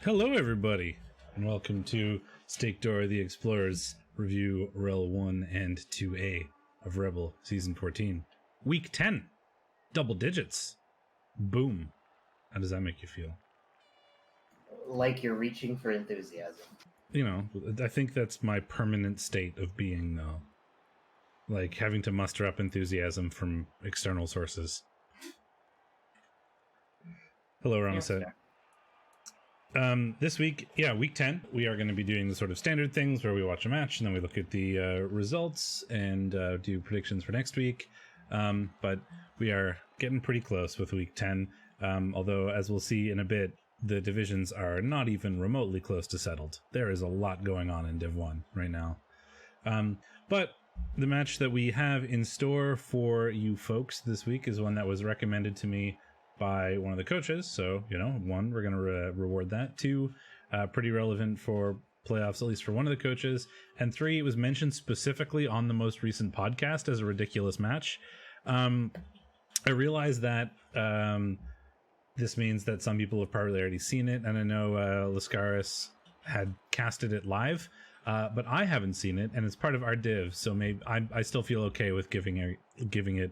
Hello, everybody, and welcome to Steakdorra the Explorers review REL 1 and 2A of REBBL Season 14. Week 10. Double digits. Boom. How does that make you feel? Like you're reaching for enthusiasm. You know, I think that's my permanent state of being, though. Like, having to muster up enthusiasm from external sources. Hello, Ramset. This week, week 10, we are going to be doing the sort of standard things where we watch a match and then we look at the results and do predictions for next week. But we are getting pretty close with week 10. Although, as we'll see in a bit, the divisions are not even remotely close to settled. There is a lot going on in Div 1 right now. But the match that we have in store for you folks this week is one that was recommended to me by one of the coaches. So, one, we're going to reward that. Two, pretty relevant for playoffs, at least for one of the coaches. And three, it was mentioned specifically on the most recent podcast as a ridiculous match. I realize that this means that some people have probably already seen it. And I know Lascaris had casted it live, but I haven't seen it. And it's part of our div. So maybe I still feel okay with giving it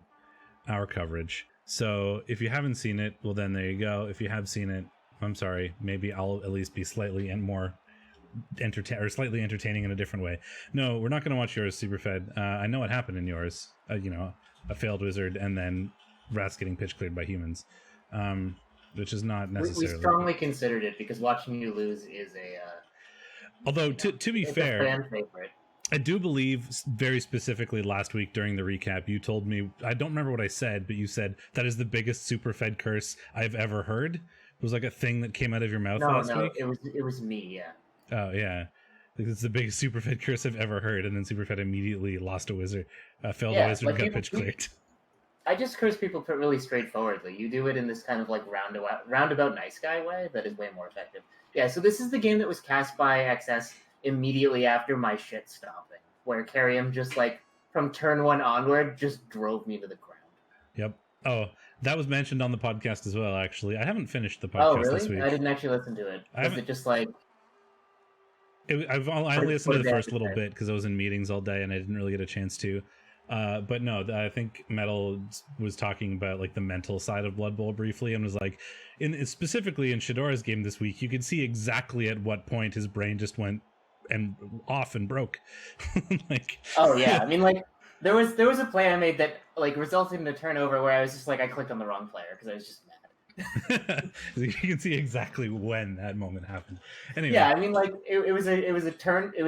our coverage. So if you haven't seen it, well, then there you go. If you have seen it, I'm sorry. Maybe I'll at least be slightly slightly entertaining in a different way. No, we're not going to watch yours, Superfed. I know what happened in yours. A failed wizard and then rats getting pitch cleared by humans, which is not necessarily. We strongly considered it because watching you lose is Although to be fair, a fan favorite. I do believe very specifically last week during the recap, you told me, I don't remember what I said, but you said that is the biggest Superfed curse I've ever heard. It was like a thing that came out of your mouth last week. It was me, yeah. Oh, yeah. It's the biggest Superfed curse I've ever heard, and then Superfed immediately lost a wizard, failed a wizard, and got pitch cleared. I just curse people really straightforwardly. You do it in this kind of like roundabout nice guy way that is way more effective. Yeah, so this is the game that was cast by XS immediately after my shit stopping, where Carrium just like from turn one onward just drove me to the ground. Yep. Oh, that was mentioned on the podcast as well, actually. I haven't finished the podcast this week. I didn't actually listen to it. Was it just like... I only listened to the first little bit because I was in meetings all day and I didn't really get a chance to. But no, I think Metal was talking about like the mental side of Blood Bowl briefly and was like, specifically in Shadorra's game this week, you could see exactly at what point his brain just went and off and broke. Like, oh yeah, I mean, like there was a play I made that like resulted in a turnover where I was just like I clicked on the wrong player because I was just mad. You can see exactly when that moment happened. Anyway, yeah, I mean, like it was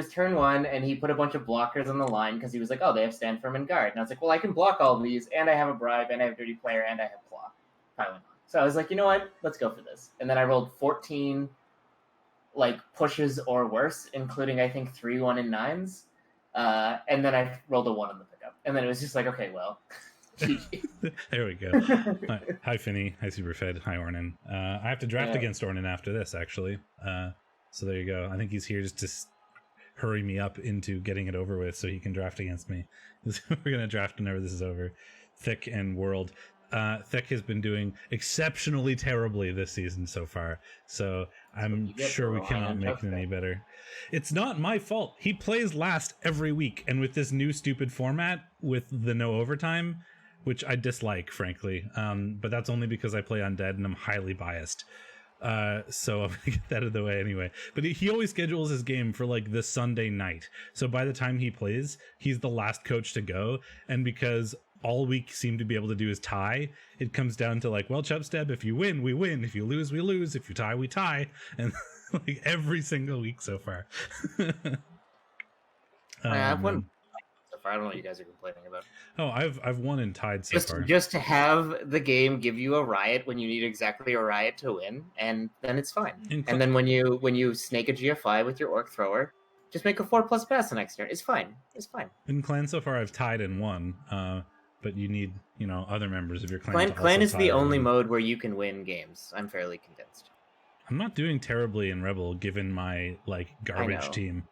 turn one, and he put a bunch of blockers on the line because he was like, oh, they have stand firm and guard, and I was like, well, I can block all of these, and I have a bribe, and I have dirty player, and I have claw piling on. So I was like, you know what, let's go for this, and then I rolled 14. Like pushes or worse, including I think 3 1 and 9s, and then I rolled a 1 on the pickup, and then it was just like, okay, well, there we go. Hi Finny, hi Superfed, hi Ornan. I have to draft against Ornan after this, actually. So there you go. I think he's here just to hurry me up into getting it over with, so he can draft against me. We're gonna draft whenever this is over. Thick and World. Thick has been doing exceptionally terribly this season so far, so I'm sure we cannot make it any better. It's not my fault. He plays last every week, and with this new stupid format with the no overtime, which I dislike, frankly, but that's only because I play Undead and I'm highly biased. So I'm gonna get that out of the way anyway. But he always schedules his game for like the Sunday night, so by the time he plays, he's the last coach to go, and because all we seem to be able to do is tie, it comes down to like, well, Chubstep, if you win, we win. If you lose, we lose. If you tie, we tie. And like every single week so far. I've won so far. I don't know what you guys are complaining about. Oh, I've won and tied so far. Just to have the game give you a riot when you need exactly a riot to win, and then it's fine. And then when you snake a GFI with your Orc Thrower, just make a 4+ pass the next turn. It's fine. It's fine. In Clan so far, I've tied and won. But you need, other members of your clan. Clan is the only mode where you can win games. I'm fairly convinced. I'm not doing terribly in Rebel, given my like garbage team.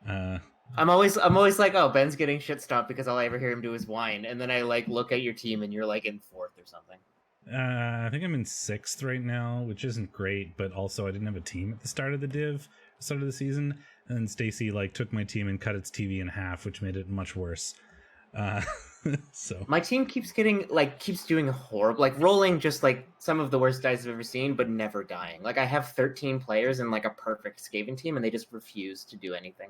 I'm always like, oh, Ben's getting shit stopped because all I ever hear him do is whine, and then I like look at your team and you're like in 4th or something. I think I'm in 6th right now, which isn't great, but also I didn't have a team at the start of the season, and then Stacy like took my team and cut its TV in half, which made it much worse. So my team keeps doing horrible, like rolling just like some of the worst dice I've ever seen, but never dying. Like I have 13 players in like a perfect Skaven team, and they just refuse to do anything.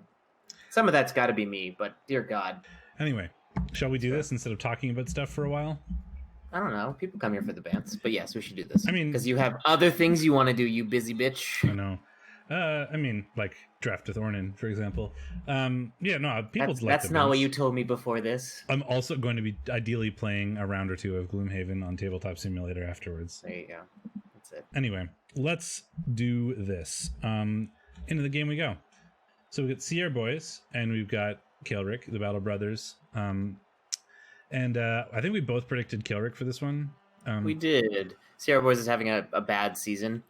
Some of that's got to be me, but dear God. Anyway, shall we do this instead of talking about stuff for a while? I don't know. People come here for the bands, but yes, we should do this. I mean, because you have other things you want to do, you busy bitch. I know. I mean, like draft with Ornan, for example. Yeah, no, people like that's not what you told me before this. I'm also going to be ideally playing a round or two of Gloomhaven on Tabletop Simulator afterwards. There you go. That's it. Anyway, let's do this. Into the game we go. So we got Sierra Boys, and we've got Kael'ric, the Battle Brothers. And I think we both predicted Kael'ric for this one. We did. Sierra Boys is having a bad season.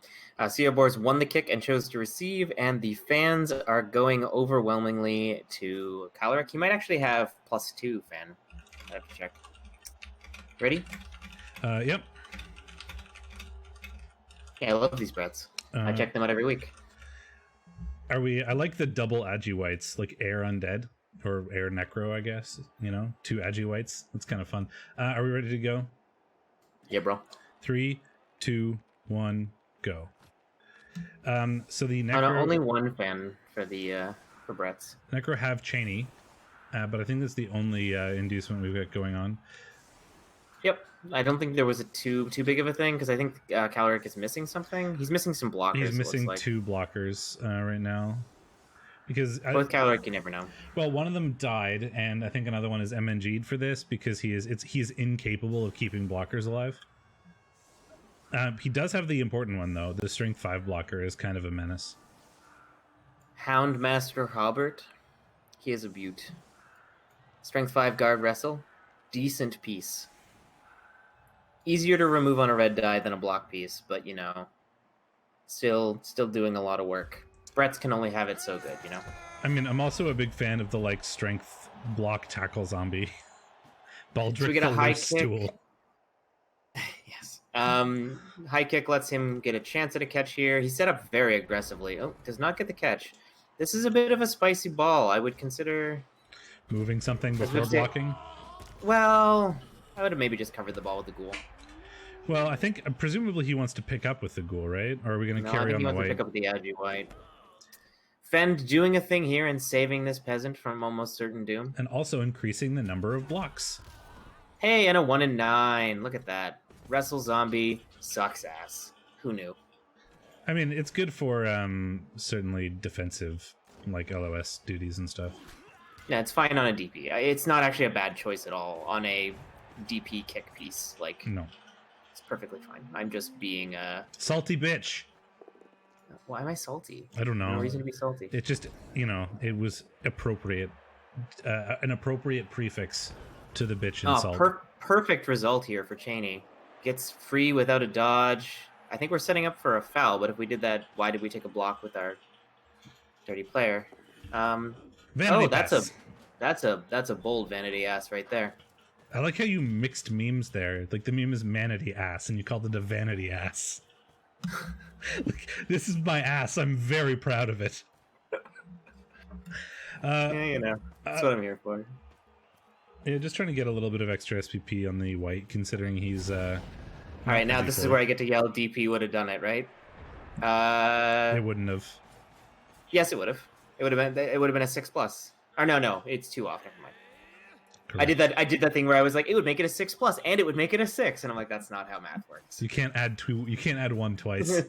Sierra Boys won the kick and chose to receive, and the fans are going overwhelmingly to Kael'ric. He might actually have +2 fan. I have to check. Ready? Yep. Yeah, I love these breads. I check them out every week. I like the double Agi Whites, like Air Undead. Or Air Necro, I guess. 2 Agi Whites. That's kind of fun. Are we ready to go? Yeah, bro. 3, 2, 1, go. So the Necro... Oh, no, only one fan for Brett's. Necro have Cheney, but I think that's the only inducement we've got going on. Yep. I don't think there was a too big of a thing, because I think Kael'ric is missing something. He's missing some blockers. He's missing 2 blockers right now. Because both Kael'ric, you never know. Well, one of them died, and I think another one is MNG'd for this because he is incapable of keeping blockers alive. He does have the important one though. The Strength 5 blocker is kind of a menace. Houndmaster Halbert, he is a beaut. Strength 5 guard wrestle, decent piece. Easier to remove on a red die than a block piece, but still doing a lot of work. Brett's can only have it so good, I mean, I'm also a big fan of the strength block tackle zombie. Baldric, so we get a high stool. Kick. Yes. High kick lets him get a chance at a catch here. He's set up very aggressively. Oh, does not get the catch. This is a bit of a spicy ball. I would consider moving something before blocking. Well, I would have maybe just covered the ball with the ghoul. Well, I think presumably he wants to pick up with the ghoul, right? Or are we going to carry on the white? He wants to pick up with the Agi White. Fend doing a thing here and saving this peasant from almost certain doom. And also increasing the number of blocks. Hey, and a 1 in 9. Look at that. Wrestle zombie sucks ass. Who knew? I mean, it's good for certainly defensive, LOS duties and stuff. Yeah, it's fine on a DP. It's not actually a bad choice at all on a DP kick piece. No. It's perfectly fine. I'm just being a... salty bitch. Why am I salty? I don't know. No reason to be salty. It just, it was appropriate. An appropriate prefix to the bitch insult. Perfect result here for Cheney. Gets free without a dodge. I think we're setting up for a foul, but if we did that, why did we take a block with our dirty player? That's a bold vanity ass right there. I like how you mixed memes there. The meme is manatee ass, and you called it a vanity ass. This is my ass. I'm very proud of it. That's what I'm here for. Yeah, just trying to get a little bit of extra SPP on the white, considering he's. All right, now this is where I get to yell. DP would have done it, right? It wouldn't have. Yes, it would have. It would have been a 6+. Or no, it's 2 off. Never mind. Correct. I did that thing where I was like, it would make it a 6+, and it would make it a 6, and I'm like, that's not how math works. You can't add 2. You can't add 1 twice.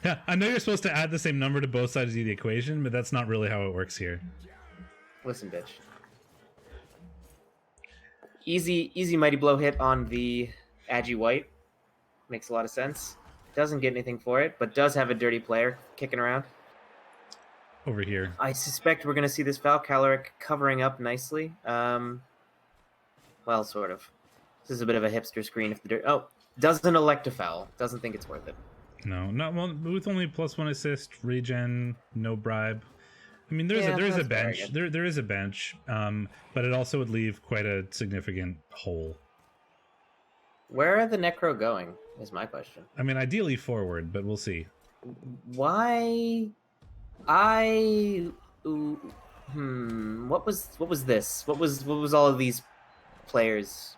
Yeah, I know you're supposed to add the same number to both sides of the equation, but that's not really how it works here. Listen, bitch. Easy mighty blow hit on the Agi White. Makes a lot of sense. Doesn't get anything for it, but does have a dirty player kicking around. Over here. I suspect we're going to see this foul. Kael'ric covering up nicely. Well, sort of. This is a bit of a hipster screen. Doesn't elect to foul. Doesn't think it's worth it. No, not well, with only +1 assist, regen, no bribe. I mean, there is a bench. There is a bench, but it also would leave quite a significant hole. Where are the necro going? Is my question. I mean, ideally forward, but we'll see. Why? What was this? What was all of these players?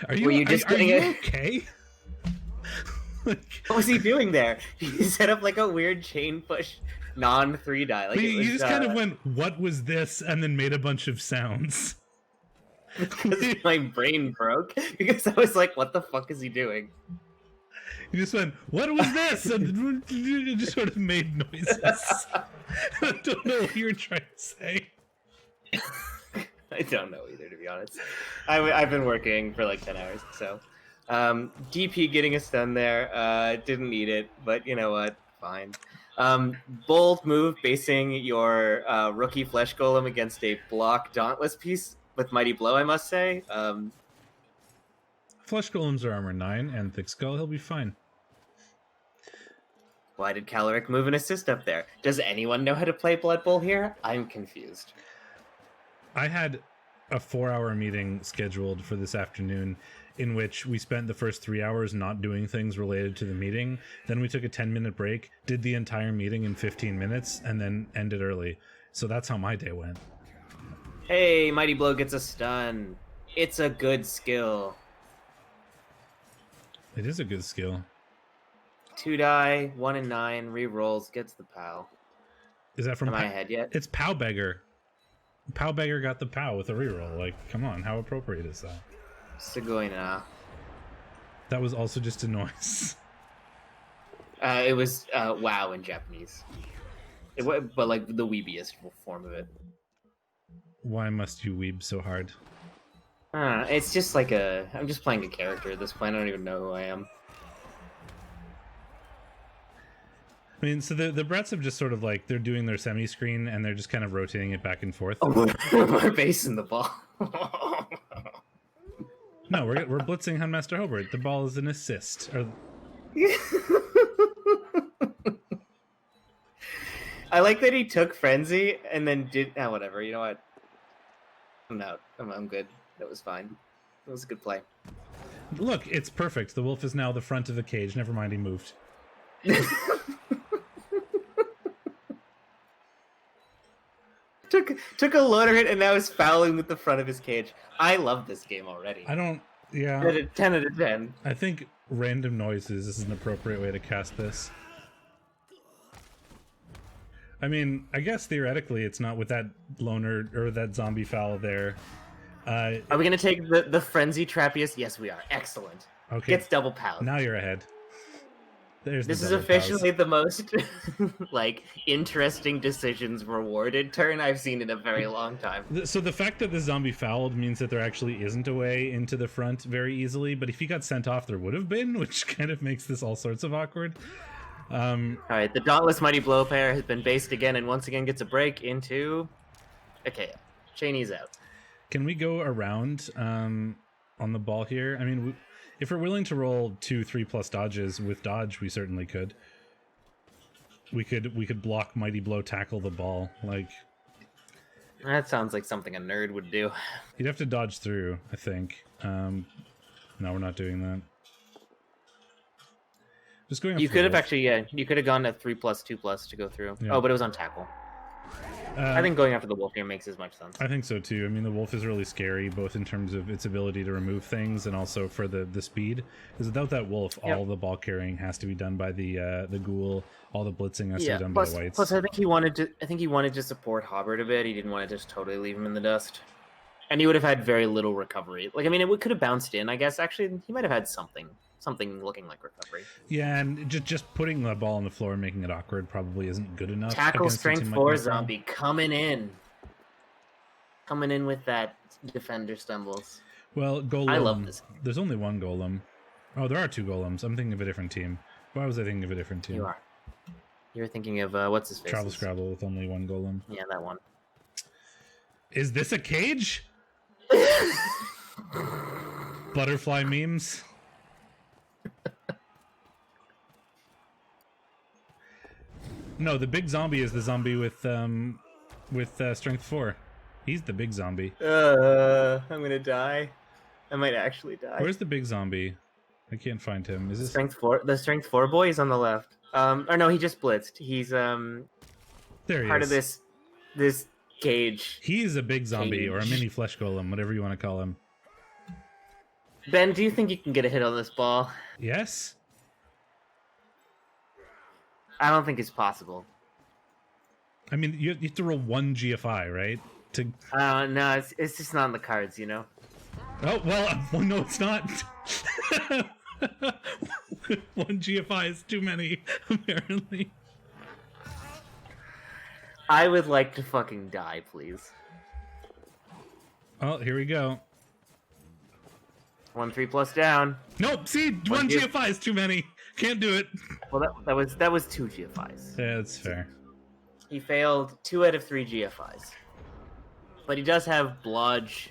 Are you? Were you just are getting you it? okay? Like, What was he doing there? He set up like a weird chain push, non 3-die. Like you just kind of went, "What was this?" and then made a bunch of sounds. because my brain broke because I was like, "What the fuck is he doing?" You just went, "What was this?" and you just sort of made noises. I don't know what you were trying to say. I don't know either, to be honest. I've been working for like 10 hours, so DP getting a stun there. Didn't need it, but you know what? Fine. Bold move basing your rookie flesh golem against a block dauntless piece with mighty blow, I must say. Flesh golems are armor 9 and thick skull. He'll be fine. Why did Caloric move an assist up there? Does anyone know how to play Blood Bowl here? I'm confused. I had a 4-hour meeting scheduled for this afternoon in which we spent the first 3 hours not doing things related to the meeting. Then we took a 10-minute break, did the entire meeting in 15 minutes, and then ended early. So that's how my day went. Hey, Mighty Blow gets a stun. It's a good skill. It is a good skill. 2-die, 1 and 9, re-rolls, gets the POW. Is that from Am I ahead yet? It's Pow Beggar. Pow Beggar got the POW with a reroll. Like, come on, how appropriate is that? Sigoina. That was also just a noise. It was wow in Japanese. But like the weebiest form of it. Why must you weeb so hard? It's just like I'm just playing a character at this point. I don't even know who I am. I mean, so the Bretts have just sort of like, they're doing their semi-screen and they're just kind of rotating it back and forth. Oh, we're basing the ball. No, we're blitzing Hunmaster Hobart. The ball is an assist. I like that he took Frenzy and then did... whatever. You know what? I'm out. I'm good. That was fine. That was a good play. Look, it's perfect. The wolf is now the front of the cage. Never mind, he moved. Took a loader hit and now is fouling with the front of his cage. I love this game already. Yeah. 10 out of 10. I think random noises is an appropriate way to cast this. I mean, I guess theoretically it's not with that loner or that zombie foul there. Are we going to take the Frenzy Trappiest? Yes, we are. Excellent. Okay. Gets double pound. Now you're ahead. This is officially the most like interesting decisions rewarded turn I've seen in a very long time. So the fact that the zombie fouled means that there actually isn't a way into the front very easily, but if he got sent off there would have been, which kind of makes this all sorts of awkward. Alright, the Dauntless Mighty Blow pair has been based again and once again gets a break into... Okay, Cheney's out. Can we go around on the ball here? I mean, if we're willing to roll 2 3+ dodges with dodge, we certainly could. We could block Mighty Blow, tackle the ball. Like, that sounds like something a nerd would do. You'd have to dodge through, I think. No, we're not doing that. Just going. You could have actually, yeah. You could have gone to 3+, 2+ to go through. Yeah. Oh, but it was on tackle. I think going after the wolf here makes as much sense. I think so too. I mean, the wolf is really scary, both in terms of its ability to remove things and also for the speed. Because without that wolf, all the ball carrying has to be done by the ghoul. All the blitzing has to be done by the whites. Plus, I think he wanted to support Hobart a bit. He didn't want to just totally leave him in the dust. And he would have had very little recovery. Like, I mean, it could have bounced in. I guess actually he might have had something looking like recovery. Yeah, and just putting the ball on the floor and making it awkward probably isn't good enough. Tackle strength 4 zombie coming in with that defender stumbles. Well, golem. I love this. There's only one golem. Oh, there are 2 golems. I'm thinking of a different team. Why was I thinking of a different team? You are. You're thinking of what's his face? Travel Scrabble with only one golem. Yeah, that one. Is this a cage? Butterfly memes. No, the big zombie is the zombie with strength 4. He's the big zombie. I'm gonna die. I might actually die. Where's the big zombie? I can't find him. Is this Strength 4? The Strength 4 boy is on the left. Or no, he just blitzed. He's there? He part is. of this cage. He's a big zombie Cage. or a mini flesh golem, whatever you want to call him. Ben, do you think you can get a hit on this ball? Yes. I don't think it's possible. I mean, you have to roll 1 GFI, right? No, it's just not in the cards, you know? Oh, well, no, it's not. 1 GFI is too many, apparently. I would like to fucking die, please. Oh, here we go. 1-3+ down. Nope, see, 1 GFI is too many. Can't do it. Well, that was 2 GFIs. Yeah, that's fair. He failed 2 out of 3 GFIs. But he does have blodge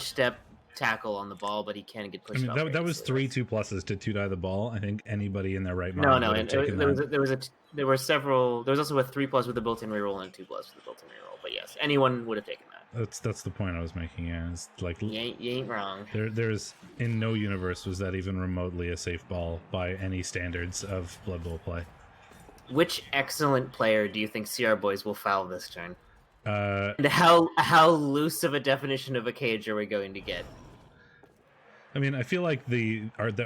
step tackle on the ball, but he can get pushed off. That was 3 2+s to 2-die the ball. I think anybody in their right mind. No, and there were several. There was also a 3+ with a built-in reroll and a 2+ with a built-in reroll. But yes, anyone would have taken that. That's the point I was making. Yeah, it's like You ain't wrong. There's in no universe was that even remotely a safe ball by any standards of Blood Bowl play. Which excellent player do you think CR Boys will foul this turn? And how loose of a definition of a cage are we going to get? I mean, I feel like the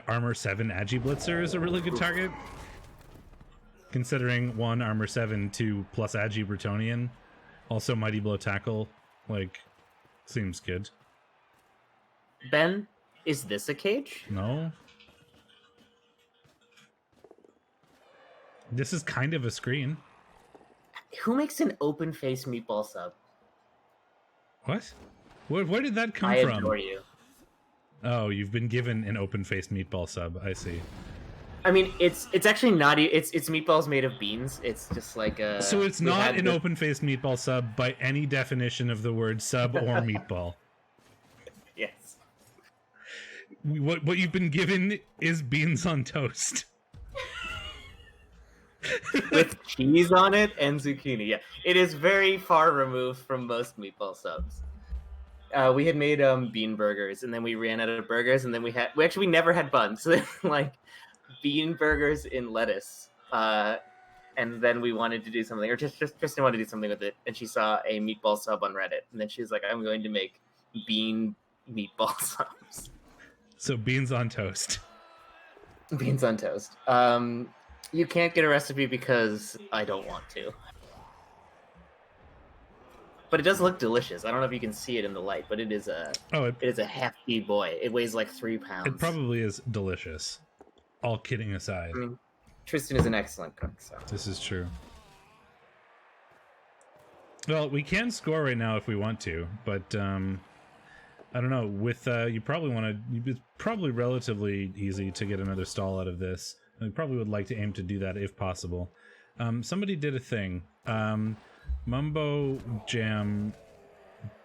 Armor 7 Agi Blitzer is a really good target. Considering 1 Armor 7, 2 plus Agi Bretonian, also Mighty Blow Tackle, like, seems good. Ben, is this a cage? No. This is kind of a screen. Who makes an open face meatball sub? What? Where did that come I from? adore you. Oh, you've been given an open-faced meatball sub. I see. I mean, it's actually not. It's meatballs made of beans. It's just like a. So it's not an open-faced meatball sub by any definition of the word sub or meatball. Yes. What you've been given is beans on toast. With cheese on it and zucchini. Yeah, it is very far removed from most meatball subs. We had made bean burgers, and then we ran out of burgers, and then we never had buns. So like bean burgers in lettuce, and then we wanted to do something, or just Tristan wanted to do something with it, and she saw a meatball sub on Reddit, and then she was like, "I'm going to make bean meatball subs." So beans on toast. Beans on toast. You can't get a recipe because I don't want to. But it does look delicious. I don't know if you can see it in the light, but it is a it is a hefty boy. It weighs like 3 pounds. It probably is delicious. All kidding aside. I mean, Tristan is an excellent cook, so. This is true. Well, we can score right now if we want to, but I don't know. With you probably want to. It's probably relatively easy to get another stall out of this. I probably would like to aim to do that if possible. Somebody did a thing. Mumbo Jam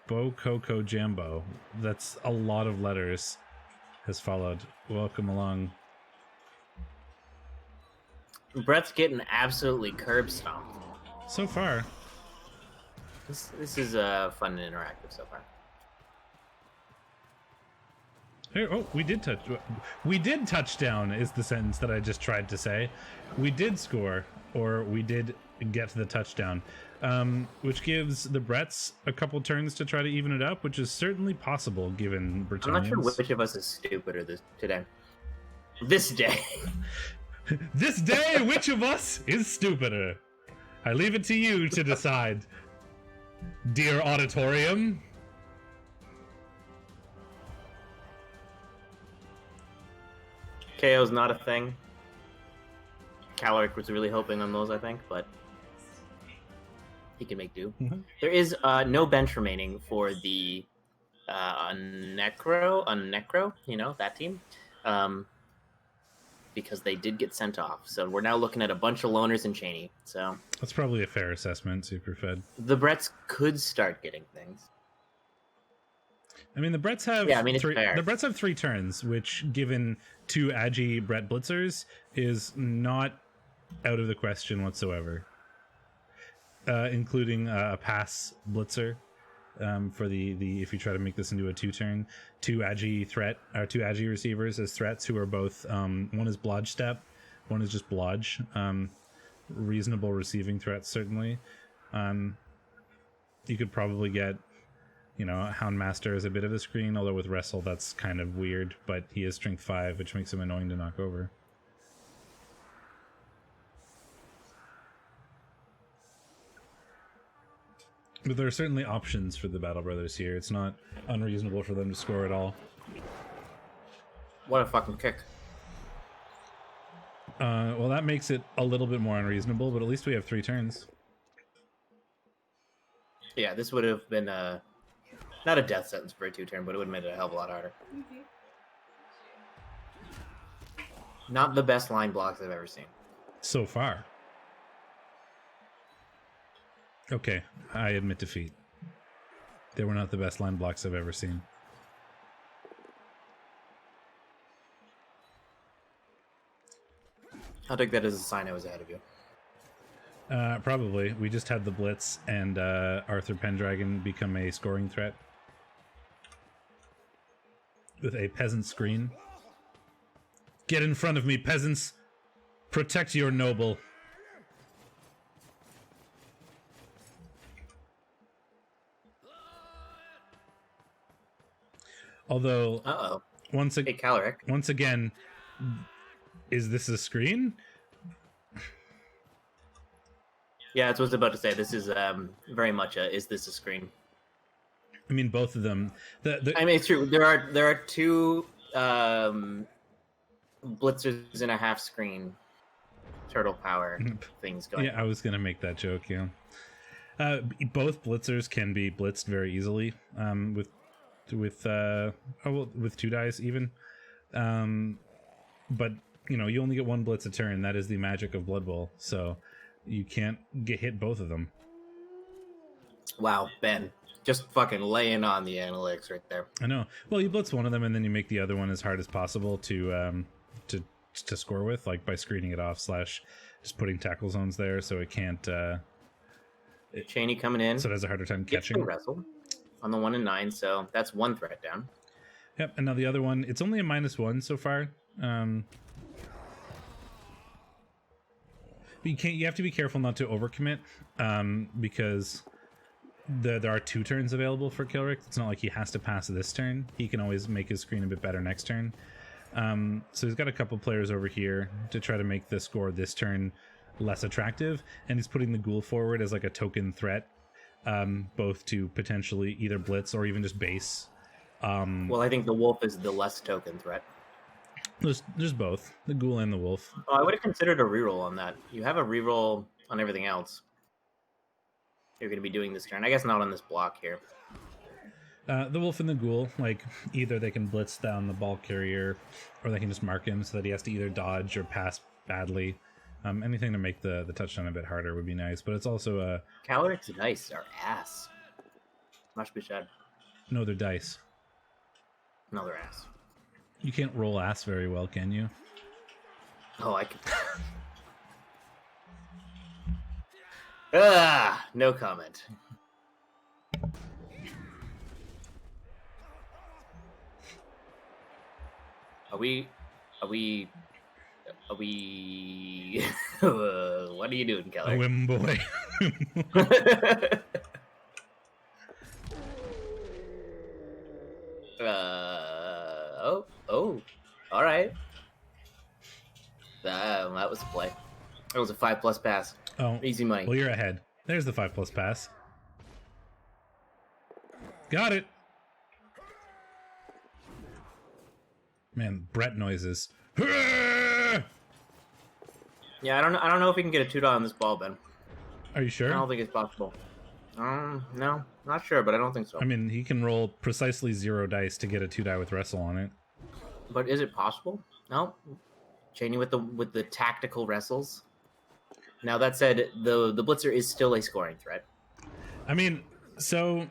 Bo Coco Jambo. That's a lot of letters. Has followed. Welcome along. Brett's getting absolutely curb stomped. So far. This is fun and interactive so far. Here, oh, we did touchdown is the sentence that I just tried to say. We did score, or we did get the touchdown, which gives the Bretts a couple turns to try to even it up, which is certainly possible given Bretonians. I'm not sure which of us is stupider today. This day. This day, which of us is stupider? I leave it to you to decide, dear auditorium. KO's not a thing. Caloric was really hoping on those, I think, but he can make do. Mm-hmm. There is no bench remaining for the Necro, you know, that team, because they did get sent off. So we're now looking at a bunch of loners and Cheney. So that's probably a fair assessment, Superfed. The Bretts could start getting things. I mean, the Bretts have the Bretts have 3 turns, which, given 2 Agi Brett Blitzers, is not out of the question whatsoever. Including a pass Blitzer. for the if you try to make this into a 2-turn, 2 agi receivers as threats who are both one is Blodge Step, one is just Blodge. Reasonable receiving threats certainly. You could probably get, Houndmaster is a bit of a screen, although with Wrestle that's kind of weird, but he is strength 5, which makes him annoying to knock over. But there are certainly options for the Battle Brothers here. It's not unreasonable for them to score at all. What a fucking kick. Well, that makes it a little bit more unreasonable, but at least we have 3 turns. Yeah, this would have been not a death sentence for a 2-turn, but it would have made it a hell of a lot harder. Not the best line blocks I've ever seen. So far. Okay, I admit defeat. They were not the best line blocks I've ever seen. I'll take that as a sign I was ahead of you. Probably. We just had the Blitz and Arthur Pendragon become a scoring threat. With a peasant screen. Get in front of me, peasants! Protect your noble. Although, once again, is this a screen? Yeah, that's what I was about to say. This is very much is this a screen? I mean, both of them. I mean, it's true. There are 2 blitzers in a half screen turtle power things going. Yeah, I was gonna make that joke. Yeah, both blitzers can be blitzed very easily. With 2 dice even. But you only get 1 blitz a turn. That is the magic of Blood Bowl. So you can't hit both of them. Wow, Ben. Just fucking laying on the analytics right there. I know. Well, you blitz one of them and then you make the other one as hard as possible to score with, like by screening it off / just putting tackle zones there so it can't Cheney coming in. So it has a harder time catching. Wrestle on the 1 and 9, so that's 1 threat down. Yep, and now the other one, it's only a -1 so far. But you have to be careful not to overcommit, because there are 2 turns available for Kilrick. It's not like he has to pass this turn. He can always make his screen a bit better next turn. So he's got a couple players over here to try to make the score this turn less attractive, and he's putting the Ghoul forward as like a token threat, both to potentially either blitz or even just base. Well, I think the Wolf is the less token threat. There's both, the Ghoul and the Wolf. Oh, I would have considered a reroll on that. You have a reroll on everything else. You're going to be doing this turn. I guess not on this block here. The Wolf and the Ghoul, like, either they can blitz down the ball carrier, or they can just mark him so that he has to either dodge or pass badly. Anything to make the touchdown a bit harder would be nice, but it's also Caloric's dice are ass. Must be said. No, they're dice. No, they're ass. You can't roll ass very well, can you? Oh, I can. No comment. Are we? What are you doing, Keller? Whim boy. All right. That was a play. That was a 5+ pass. Oh, easy money. Well, you're ahead. There's the 5+ pass. Got it. Man, Brett noises. Yeah, I don't know if we can get a 2 on this ball, Ben. Are you sure? I don't think it's possible. No, not sure, but I don't think so. I mean, he can roll precisely 0 dice to get a 2-die with wrestle on it. But is it possible? No. Cheney with the tactical wrestles. Now that said, the blitzer is still a scoring threat. I mean, so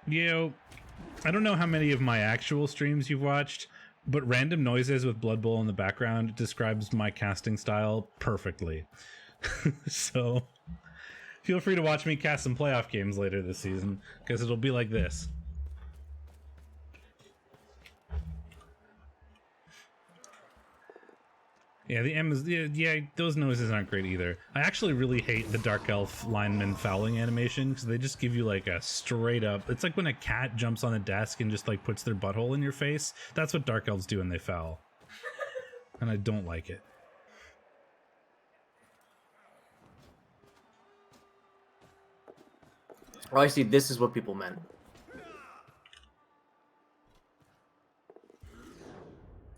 I don't know how many of my actual streams you've watched, but random noises with Blood Bowl in the background describes my casting style perfectly. So Feel free to watch me cast some playoff games later this season, because it'll be like this. Yeah, the M is... Yeah, those noises aren't great either. I actually really hate the Dark Elf lineman fouling animation, because they just give you, like, a straight up... It's like when a cat jumps on a desk and just, like, puts their butthole in your face. That's what Dark Elves do when they foul. And I don't like it. Oh, I see. This is what people meant.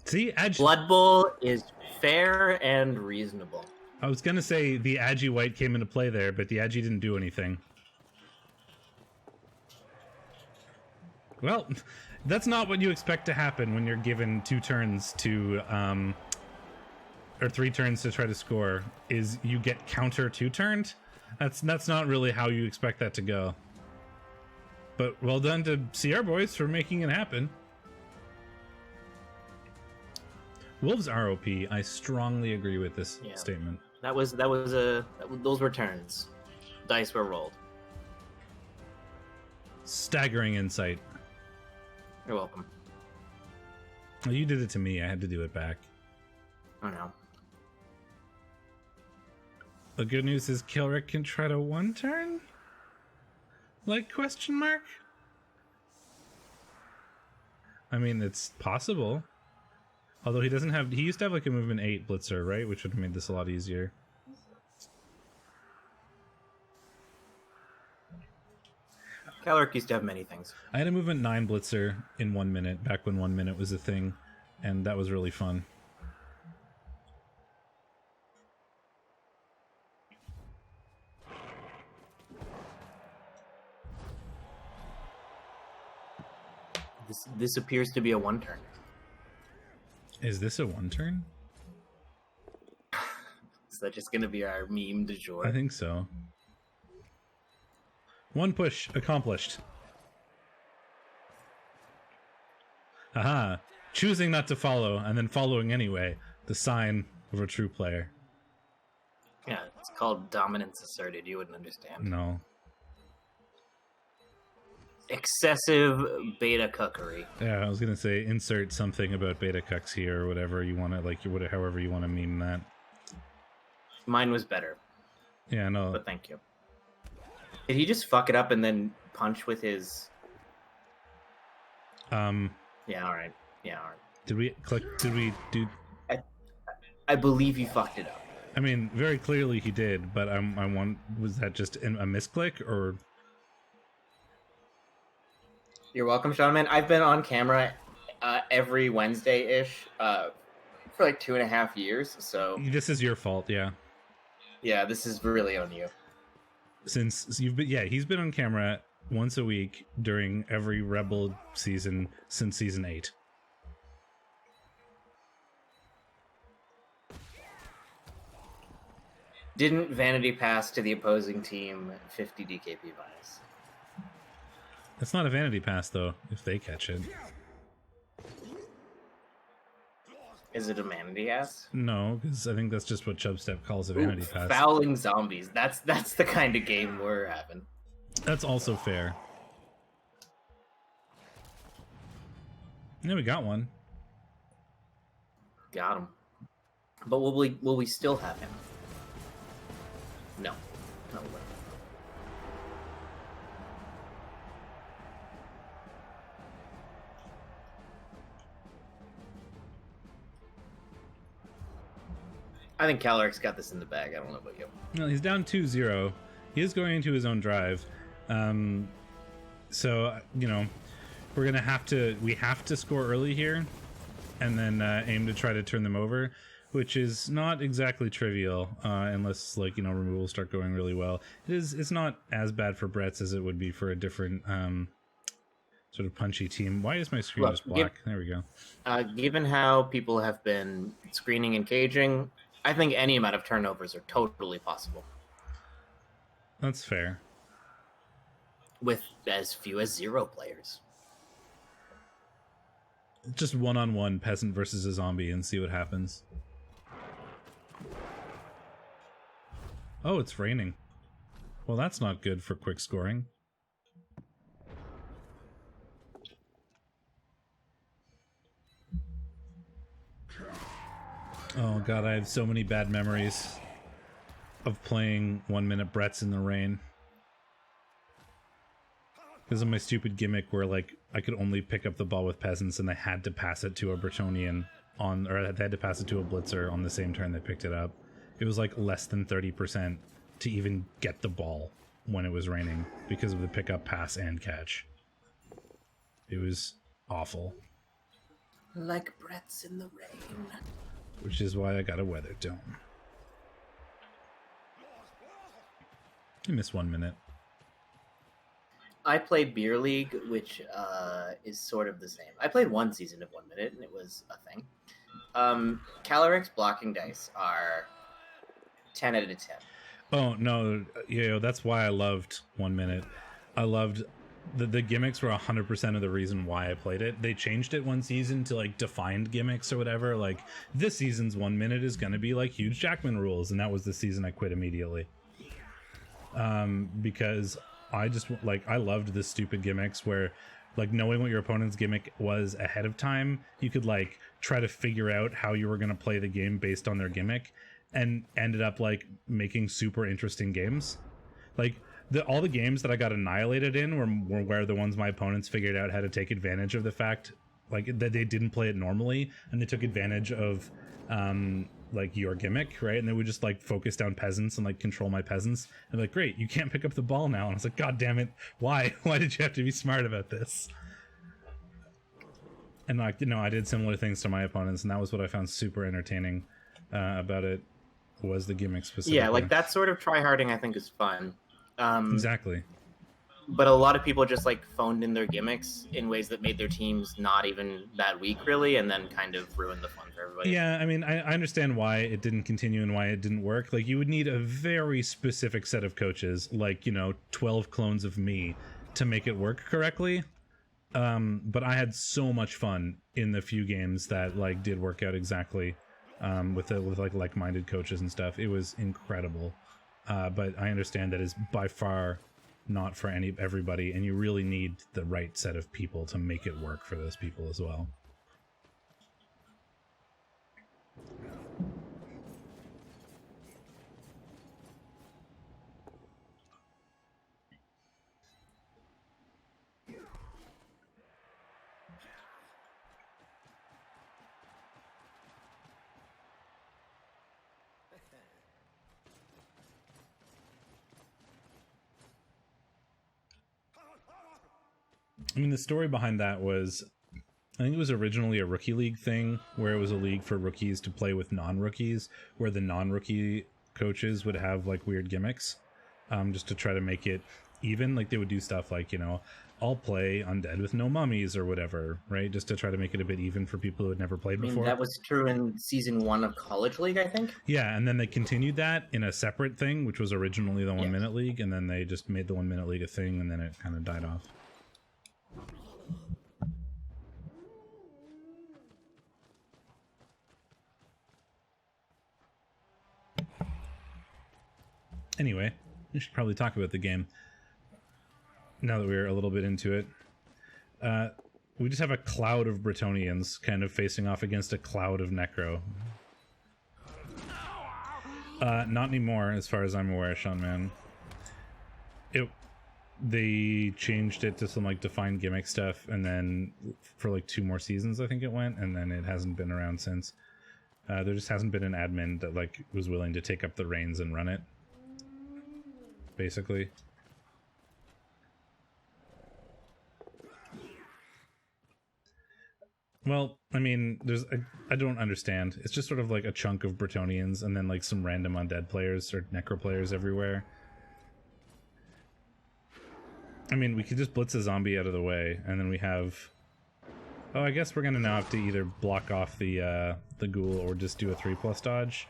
See, Blood Bowl is fair and reasonable. I was gonna say the Agi White came into play there, but the Agi didn't do anything. Well, that's not what you expect to happen when you're given 2 turns to, or 3 turns to try to score, is you get counter 2-turned. That's not really how you expect that to go. But well done to CR Boys for making it happen. Wolves are OP. I strongly agree with this statement. Those were turns. Dice were rolled. Staggering insight. You're welcome. Well, you did it to me. I had to do it back. I know. The good news is Kilrick can try to 1-turn? Like, question mark? I mean, it's possible. Although he doesn't have... He used to have, like, a movement 8 blitzer, right? Which would have made this a lot easier. Calric used to have many things. I had a movement 9 blitzer in 1 minute, back when 1 minute was a thing. And that was really fun. This appears to be a 1-turn. Is this a 1-turn? Is that just going to be our meme du jour? I think so. 1 push accomplished. Aha! Choosing not to follow and then following anyway. The sign of a true player. Yeah, it's called dominance asserted. You wouldn't understand. No. Excessive beta cuckery. Yeah, I was gonna say insert something about beta cucks here or whatever you want to, like, however you want to meme that. Mine was better. Yeah, no. But thank you. Did he just fuck it up and then punch with his... Yeah, alright. Yeah, alright. Did we do... I believe he fucked it up. I mean, very clearly he did, but I want... Was that just a misclick, or... You're welcome, Sean, man. I've been on camera every Wednesday-ish for like 2.5 years, so... This is your fault, yeah. Yeah, this is really on you. Since you've been... Yeah, he's been on camera once a week during every REBBL season since Season 8. Didn't Vanity pass to the opposing team 50 DKP minus? It's not a Vanity pass, though, if they catch it. Is it a Vanity ass? No, because I think that's just what Chubstep calls a Vanity pass. Fouling zombies. That's the kind of game we're having. That's also fair. Yeah, we got one. Got him. But will we still have him? No. No way. I think Calaric's got this in the bag. I don't know about you. No, he's down 2-0. He is going into his own drive. So, you know, we have to score early here and then aim to try to turn them over, which is not exactly trivial unless, like, you know, removals start going really well. It's not as bad for Brett's as it would be for a different sort of punchy team. Why is my screen just black? There we go. Given how people have been screening and caging, I think any amount of turnovers are totally possible. That's fair. With as few as 0 players. Just one-on-one peasant versus a zombie and see what happens. Oh, it's raining. Well, that's not good for quick scoring. Oh god, I have so many bad memories of playing 1 minute Bretts in the rain. Because of my stupid gimmick where, like, I could only pick up the ball with peasants and I had to pass it to a Bretonnian on, or I had to pass it to a blitzer on the same turn they picked it up. It was like less than 30% to even get the ball when it was raining because of the pickup, pass, and catch. It was awful. Like Bretts in the rain. Which is why I got a weather dome. I missed 1 minute. I played Beer League, which is sort of the same. I played one season of 1 minute, and it was a thing. Calyrex blocking dice are 10 out of 10. Oh, no, yeah, that's why I loved 1 minute. I loved... The gimmicks were 100% of the reason why I played it. They changed it one season to, like, defined gimmicks or whatever. Like, this season's 1 minute is going to be, like, huge Jackman rules, and that was the season I quit immediately. Because I just, like, I loved the stupid gimmicks where, like, knowing what your opponent's gimmick was ahead of time, you could, like, try to figure out how you were going to play the game based on their gimmick, and ended up, like, making super interesting games. Like, all the games that I got annihilated in were where the ones my opponents figured out how to take advantage of the fact, like, that they didn't play it normally, and they took advantage of, like, your gimmick, right? And they would just, like, focus down peasants and, like, control my peasants. And like, great, you can't pick up the ball now. And I was like, God damn it, why? Why did you have to be smart about this? And, like, you know, I did similar things to my opponents, and that was what I found super entertaining about it, was the gimmick specifically. Yeah, like, that sort of tryharding I think is fun. Exactly. But a lot of people just, like, phoned in their gimmicks in ways that made their teams not even that weak, really, and then kind of ruined the fun for everybody. Yeah, I mean, I understand why it didn't continue and why it didn't work. Like, you would need a very specific set of coaches, like, you know, 12 clones of me, to make it work correctly. But I had so much fun in the few games that, like, did work out exactly, with like-minded coaches and stuff. It was incredible. But I understand that is by far not for everybody, and you really need the right set of people to make it work for those people as well. I mean, the story behind that was, I think it was originally a rookie league thing, where it was a league for rookies to play with non-rookies, where the non-rookie coaches would have, like, weird gimmicks, just to try to make it even. Like, they would do stuff like, you know, I'll play undead with no mummies or whatever, right? Just to try to make it a bit even for people who had never played before. That was true in season 1 of College League, I think. Yeah, and then they continued that in a separate thing, which was originally the 1 minute league, and then they just made the 1 minute league a thing, and then it kind of died off. Anyway, we should probably talk about the game now that we're a little bit into it. We just have a cloud of Bretonnians kind of facing off against a cloud of Necro. Not anymore, as far as I'm aware, Sean Man. They changed it to some, like, defined gimmick stuff, and then for, like, 2 more seasons, I think it went, and then it hasn't been around since. There just hasn't been an admin that, like, was willing to take up the reins and run it, basically. Well, I mean, I don't understand. It's just sort of like a chunk of Bretonnians and then, like, some random undead players or necro players everywhere. I mean, we could just blitz a zombie out of the way, and then we have... Oh, I guess we're gonna now have to either block off the ghoul or just do a 3+ dodge.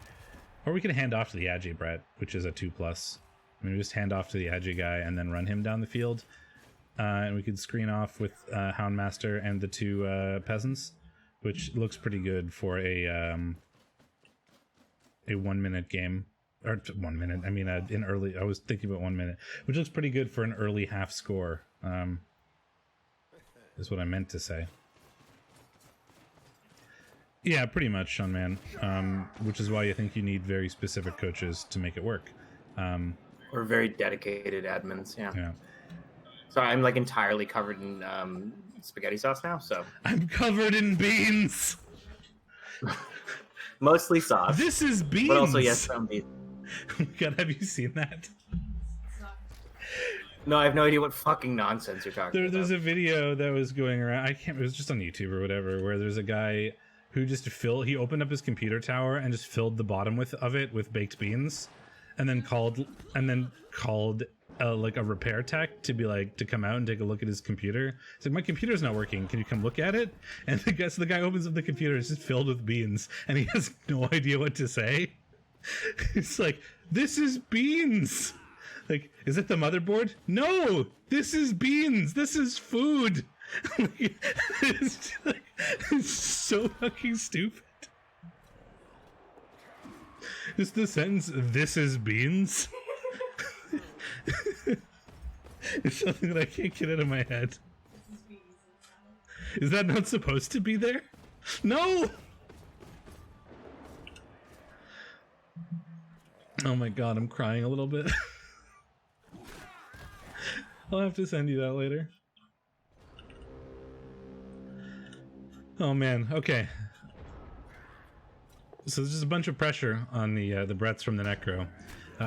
Or we can hand off to the Agi Brett, which is a 2+. I mean, we just hand off to the Agi guy and then run him down the field. And we could screen off with Houndmaster and the 2 peasants, which looks pretty good for a 1 minute game. or 1 minute. I mean, in early, I was thinking about 1 minute, which looks pretty good for an early half score. Is what I meant to say. Yeah, pretty much, Sean Man. Which is why I think you need very specific coaches to make it work. Or very dedicated admins. Yeah. So I'm like entirely covered in spaghetti sauce now. So I'm covered in beans. Mostly sauce. This is beans. But also, yes, some beans. God, have you seen that? No, I have no idea what fucking nonsense you're talking about. There's a video that was going around. It was just on YouTube or whatever, where there's a guy who just he opened up his computer tower and just filled the bottom of it with baked beans, and then called like a repair tech to come out and take a look at his computer. It's like, my computer's not working. Can you come look at it? And the guy opens up the computer. It's just filled with beans, and he has no idea what to say. It's like, this is beans. Like, is it the motherboard? No, this is beans. This is food. It's so fucking stupid. Just the sentence, this is beans. It's something that I can't get out of my head. Is that not supposed to be there? No! Oh my god, I'm crying a little bit. I'll have to send you that later. Oh man, okay. So there's just a bunch of pressure on the breaths from the Necro.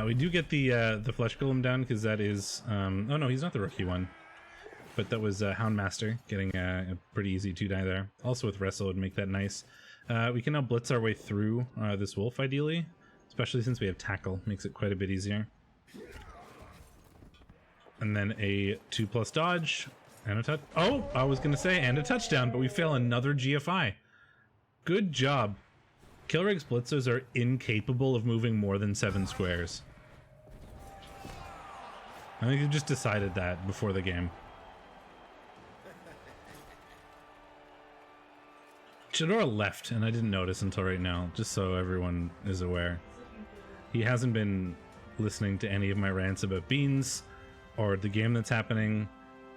We do get the Flesh Golem down, because that is... oh no, he's not the rookie one. But that was Houndmaster, getting a pretty easy 2-die there. Also with Wrestle would make that nice. We can now blitz our way through this wolf, ideally. Especially since we have Tackle, makes it quite a bit easier. And then a 2+ dodge, and a touch. Oh, I was gonna say, and a touchdown, but we fail another GFI. Good job. Kilreg's blitzers are incapable of moving more than 7 squares. I think you just decided that before the game. Shadorra left, and I didn't notice until right now, just so everyone is aware. He hasn't been listening to any of my rants about beans or the game that's happening.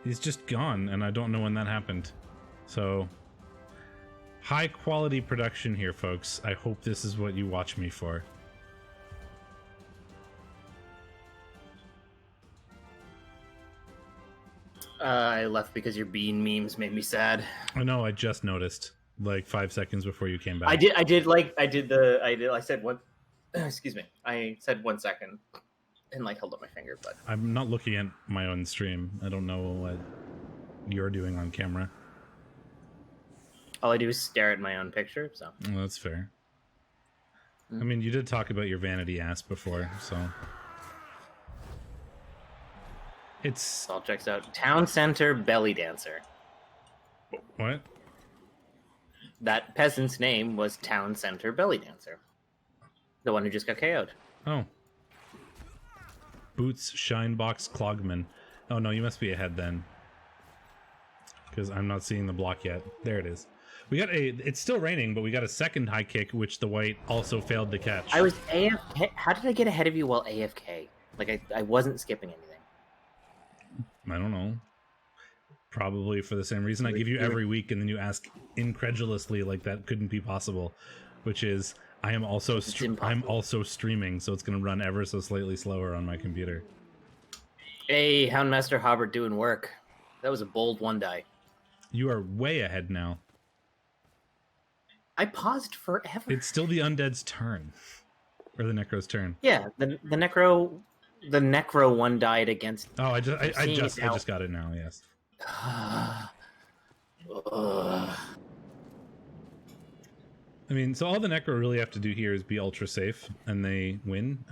He's just gone, and I don't know when that happened. So, high quality production here, folks. I hope this is what you watch me for. I left because your bean memes made me sad. I know, I just noticed, like 5 seconds before you came back. I said one, excuse me. I said 1 second and like held up my finger, but I'm not looking at my own stream. I don't know what you're doing on camera. all I do is stare at my own picture, so. Well, that's fair. I mean, you did talk about your vanity ass before, so... It's... All checks out. Town Center Belly Dancer. What? That peasant's name was Town Center Belly Dancer. The one who just got KO'd. Oh. Boots, Shinebox, Clogman. Oh no, you must be ahead then. Because I'm not seeing the block yet. There it is. We got a... It's still raining, but we got a second high kick, which the white also failed to catch. I was AFK. How did I get ahead of you while AFK? Like, I wasn't skipping anything. I don't know. Probably for the same reason I give you every week, and then you ask incredulously like that couldn't be possible, which is I am also I'm also streaming, so it's going to run ever so slightly slower on my computer. Hey, Houndmaster Hobbert doing work. That was a bold one die. You are way ahead now. I paused forever. It's still the undead's turn, or the necro's turn. Yeah, the necro one died against. Oh, I just got it now. Yes. I mean, so all the necro really have to do here is be ultra safe, and they win.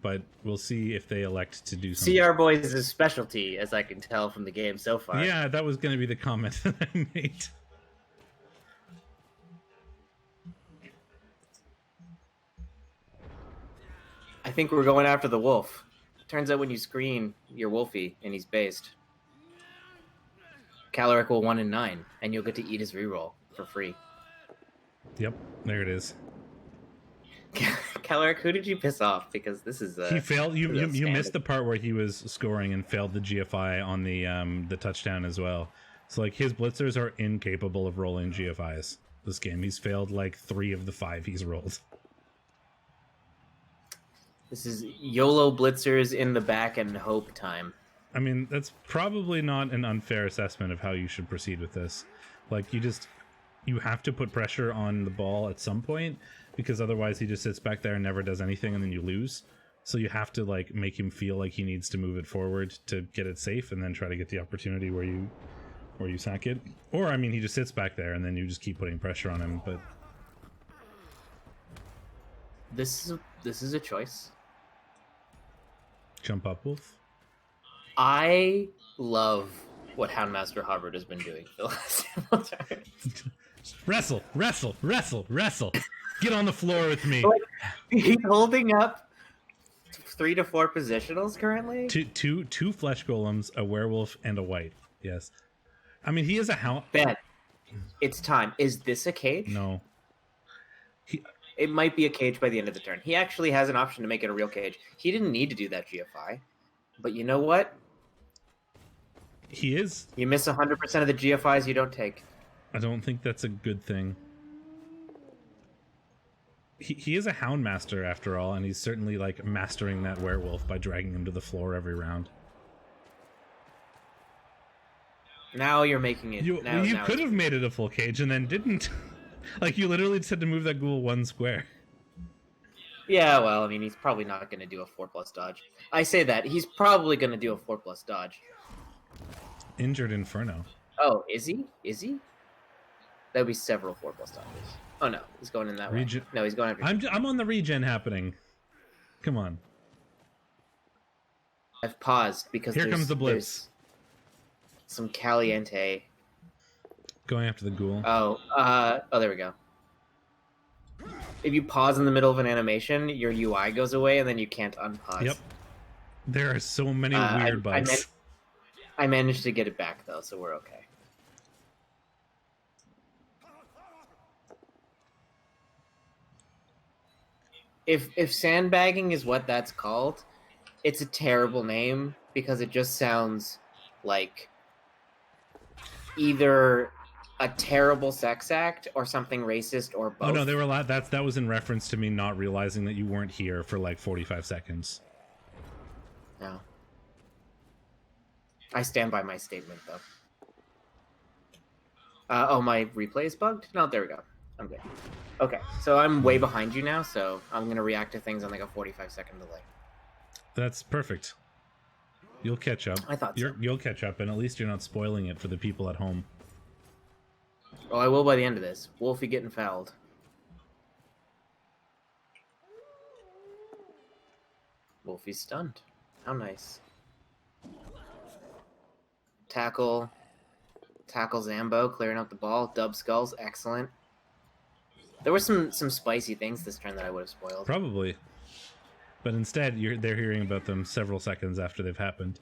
But we'll see if they elect to do something. CR Boys is a specialty, as I can tell from the game so far. Yeah, that was going to be the comment that I made. I think we're going after the wolf. Turns out when you screen, you're Wolfie, and he's based. Caloric will 1 in 9, and you'll get to eat his reroll for free. Yep, there it is. Kellerick, who did you piss off? Because this is he failed. You this is a missed scandal. the part where he was scoring and failed the GFI on the touchdown as well. So like his blitzers are incapable of rolling GFIs this game. He's failed like 3 of the 5 he's rolled. This is YOLO blitzers in the back and hope time. I mean, that's probably not an unfair assessment of how you should proceed with this. Like you have to put pressure on the ball at some point, because otherwise he just sits back there and never does anything, and then you lose. So you have to like make him feel like he needs to move it forward to get it safe, and then try to get the opportunity where you sack it. Or I mean, he just sits back there and then you just keep putting pressure on him. But This is a choice. jump up, Wolf. I love what Houndmaster Hubbard has been doing for the last several times. Wrestle, wrestle, wrestle, wrestle. Get on the floor with me. Like, he's holding up 3 to 4 positionals currently. Two flesh golems, a werewolf, and a white. Yes. I mean, he is a hound. Ben, it's time. Is this a cage? No. It might be a cage by the end of the turn. He actually has an option to make it a real cage. He didn't need to do that GFI. But you know what? He is. You miss 100% of the GFIs you don't take. I don't think that's a good thing. He is a hound master after all, and he's certainly like mastering that werewolf by dragging him to the floor every round. Now you're making it. You could have made it a full cage and then didn't. Like, you literally said to move that ghoul 1 square. Yeah, well, I mean, he's probably not going to do a 4+ dodge. I say that. He's probably going to do a 4+ dodge. Injured Inferno. Oh, is he? Is he? That would be several 4+ dodges. Oh, no. He's going in that way. No, he's going after... I'm on the regen happening. Come on. I've paused because Here comes the blitz. Some caliente. Going after the ghoul. Oh, there we go. If you pause in the middle of an animation, your UI goes away, and then you can't unpause. Yep. There are so many weird bugs. I managed to get it back, though, so we're okay. If sandbagging is what that's called, it's a terrible name, because it just sounds like either a terrible sex act or something racist or both. Oh no, they were that was in reference to me not realizing that you weren't here for like 45 seconds. No. I stand by my statement, though. Oh, my replay is bugged? No, there we go. I'm good. Okay, so I'm way behind you now, so I'm going to react to things on like a 45-second delay. That's perfect. You'll catch up. I thought so. You'll catch up, and at least you're not spoiling it for the people at home. Oh, I will by the end of this. Wolfie getting fouled. Wolfie's stunned. How nice. Tackle Zambo, clearing out the ball. Dub skulls, excellent. There were some spicy things this turn that I would have spoiled. Probably. But instead, they're hearing about them several seconds after they've happened.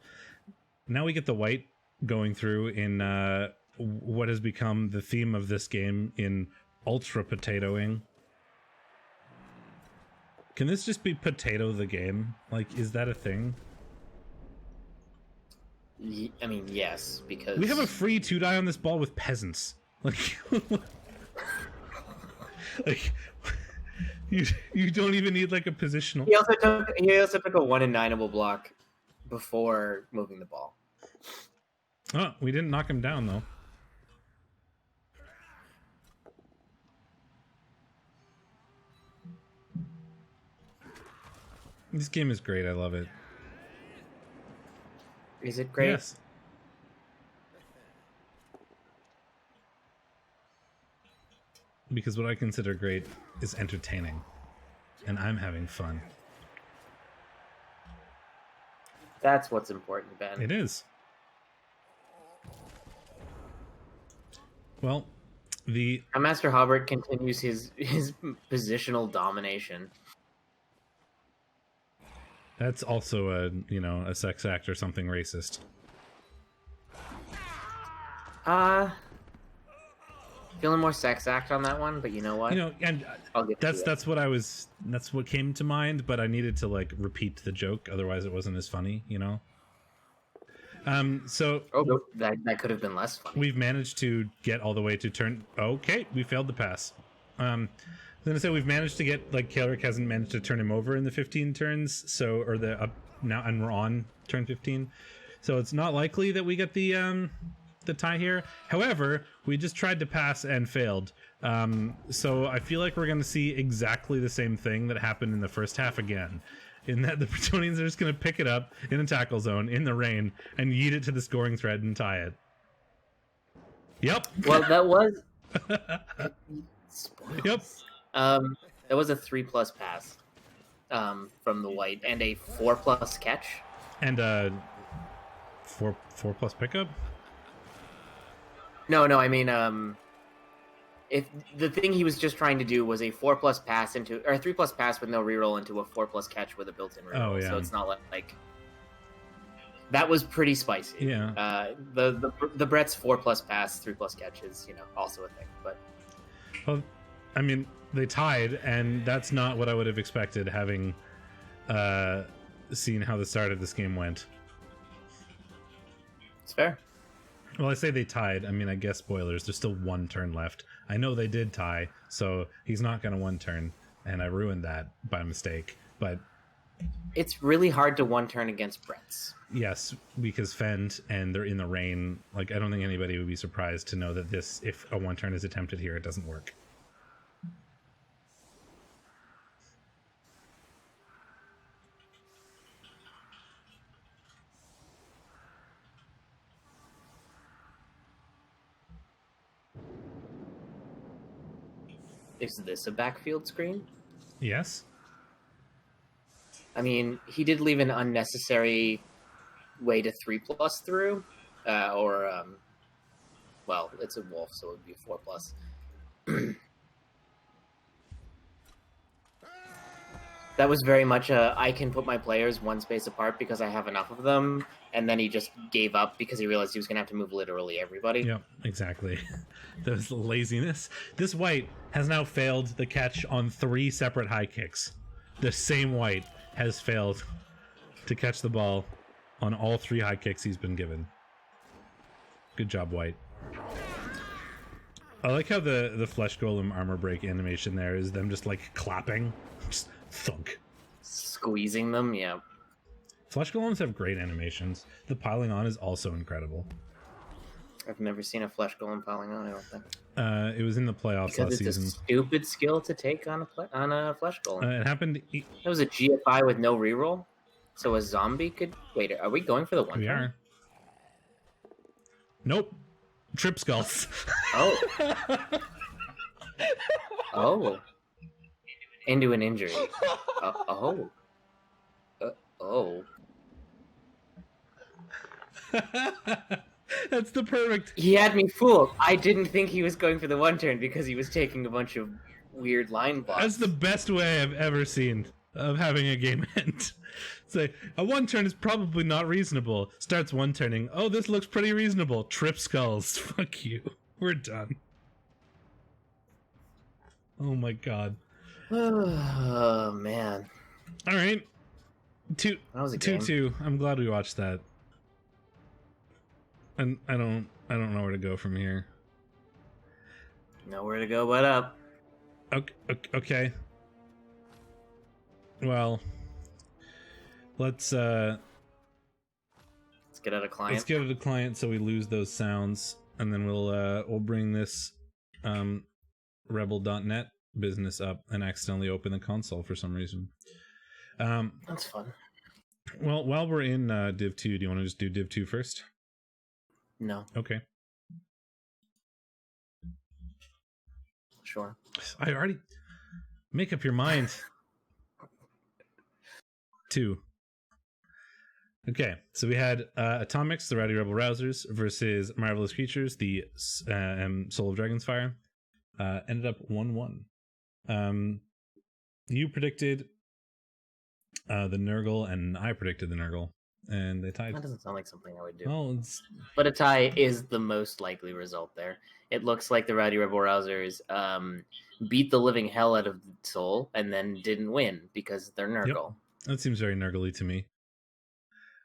Now we get the white going through in what has become the theme of this game in ultra potatoing. Can this just be potato the game? Like, is that a thing? I mean, yes, because... We have a free 2-die on this ball with peasants. Like... like... You don't even need, like, a positional... He also took a 1-in-9able block before moving the ball. Oh, we didn't knock him down, though. This game is great. I love it. Is it great? Yes. Because what I consider great is entertaining. And I'm having fun. That's what's important, Ben. It is. Well, Master Hubbard continues his positional domination. That's also a sex act or something racist. Feeling more sex act on that one, but you know what? You know, and I'll get to it. that's what came to mind, but I needed to like repeat the joke, otherwise it wasn't as funny, you know. So that could have been less funny. we've managed to get all the way to turn. Okay, we failed the pass. I was gonna say we've managed to get like Kalric hasn't managed to turn him over in the 15 turns, so or the up now, and we're on turn 15, so it's not likely that we get the tie here. However, we just tried to pass and failed. So I feel like we're going to see exactly the same thing that happened in the first half again, in that the Bretonians are just going to pick it up in a tackle zone in the rain and yeet it to the scoring thread and tie it. Yep. Well, that was. Yep. That was a 3+ pass from the white and a 4+ catch. And 4+ pickup. No, I mean, if the thing he was just trying to do was a 4+ pass into, or a 3+ pass with no reroll into a 4+ catch with a built-in reroll. Oh, yeah. So it's not like that was pretty spicy. Yeah. The Brett's 4+ pass, 3+ catches, also a thing. But well, I mean, they tied, and that's not what I would have expected, having seen how the start of this game went. It's fair. Well, I say they tied. I mean, I guess spoilers. There's still one turn left. I know they did tie, so he's not going to one turn, and I ruined that by mistake. But it's really hard to one turn against Bretts. Yes, because Fend, and they're in the rain. Like, I don't think anybody would be surprised to know that this, if a one turn is attempted here, it doesn't work. Is this a backfield screen? Yes. I mean, he did leave an unnecessary way to 3+ through, well, it's a wolf, so it would be 4+. That was very much I can put my players one space apart because I have enough of them, and then he just gave up because he realized he was going to have to move literally everybody. Yep, exactly. There's laziness. This white has now failed the catch on 3 separate high kicks. The same white has failed to catch the ball on all 3 high kicks he's been given. Good job, white. I like how the flesh golem armor break animation there is them just like clapping. Just thunk. Squeezing them, yeah. Flesh golems have great animations. The piling on is also incredible. I've never seen a flesh golem piling on, I don't think. It was in the playoffs last season. It's a stupid skill to take on a flesh golem. It happened. It was a GFI with no reroll, so a zombie could. Wait, are we going for the one? We turn? are. Nope. Trip skulls. Oh. Oh. Into an injury. Oh. That's the perfect. He had me fooled. I didn't think he was going for the one turn because he was taking a bunch of weird line blocks. That's the best way I've ever seen of having a game end. It's like, a one turn is probably not reasonable. Starts one turning. Oh, this looks pretty reasonable. Trip skulls. Fuck you. We're done. Oh my god. Oh man. All right. That was a 2-2. I'm glad we watched that. And I don't know where to go from here. Nowhere to go but up. Okay. Well, let's get out of client. Let's get out of client so we lose those sounds, and then we'll bring this REBBL.net business up and accidentally open the console for some reason. That's fun. Well, while we're in Div 2, do you want to just do Div 2 first? No. Okay. Sure. I already make up your mind. 2. Okay, so we had Atomics, the Rowdy Rebel Rousers, versus Marvelous Creatures, the Soul of Dragon's Fire. Ended up 1-1. You predicted the Nurgle, and I predicted the Nurgle. and they tied. That doesn't sound like something I would do. Well, it's But a tie is the most likely result there. It looks like the Rowdy Rebel Rousers beat the living hell out of Seoul and then didn't win because they're Nurgle. that seems very Nurgle-y to me.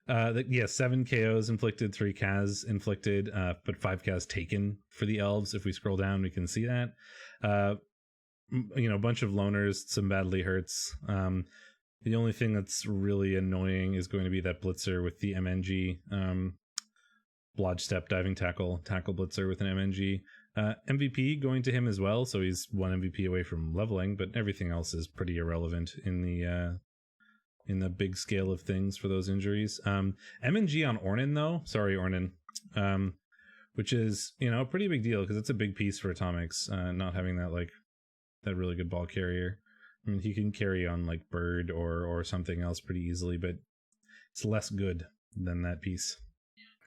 7 KOs inflicted, 3 Kaz inflicted, but 5 Kaz taken for the elves. If we scroll down, we can see that. A bunch of loners, some badly hurts. The only thing that's really annoying is going to be that blitzer with the MNG, blodge step, diving tackle blitzer with an MNG. MVP going to him as well, so he's 1 MVP away from leveling, but everything else is pretty irrelevant in the big scale of things for those injuries. MNG on Ornn though, sorry Ornn, which is a pretty big deal because it's a big piece for Atomics, not having that really good ball carrier. I mean, he can carry on like Bird or something else pretty easily, but it's less good than that piece.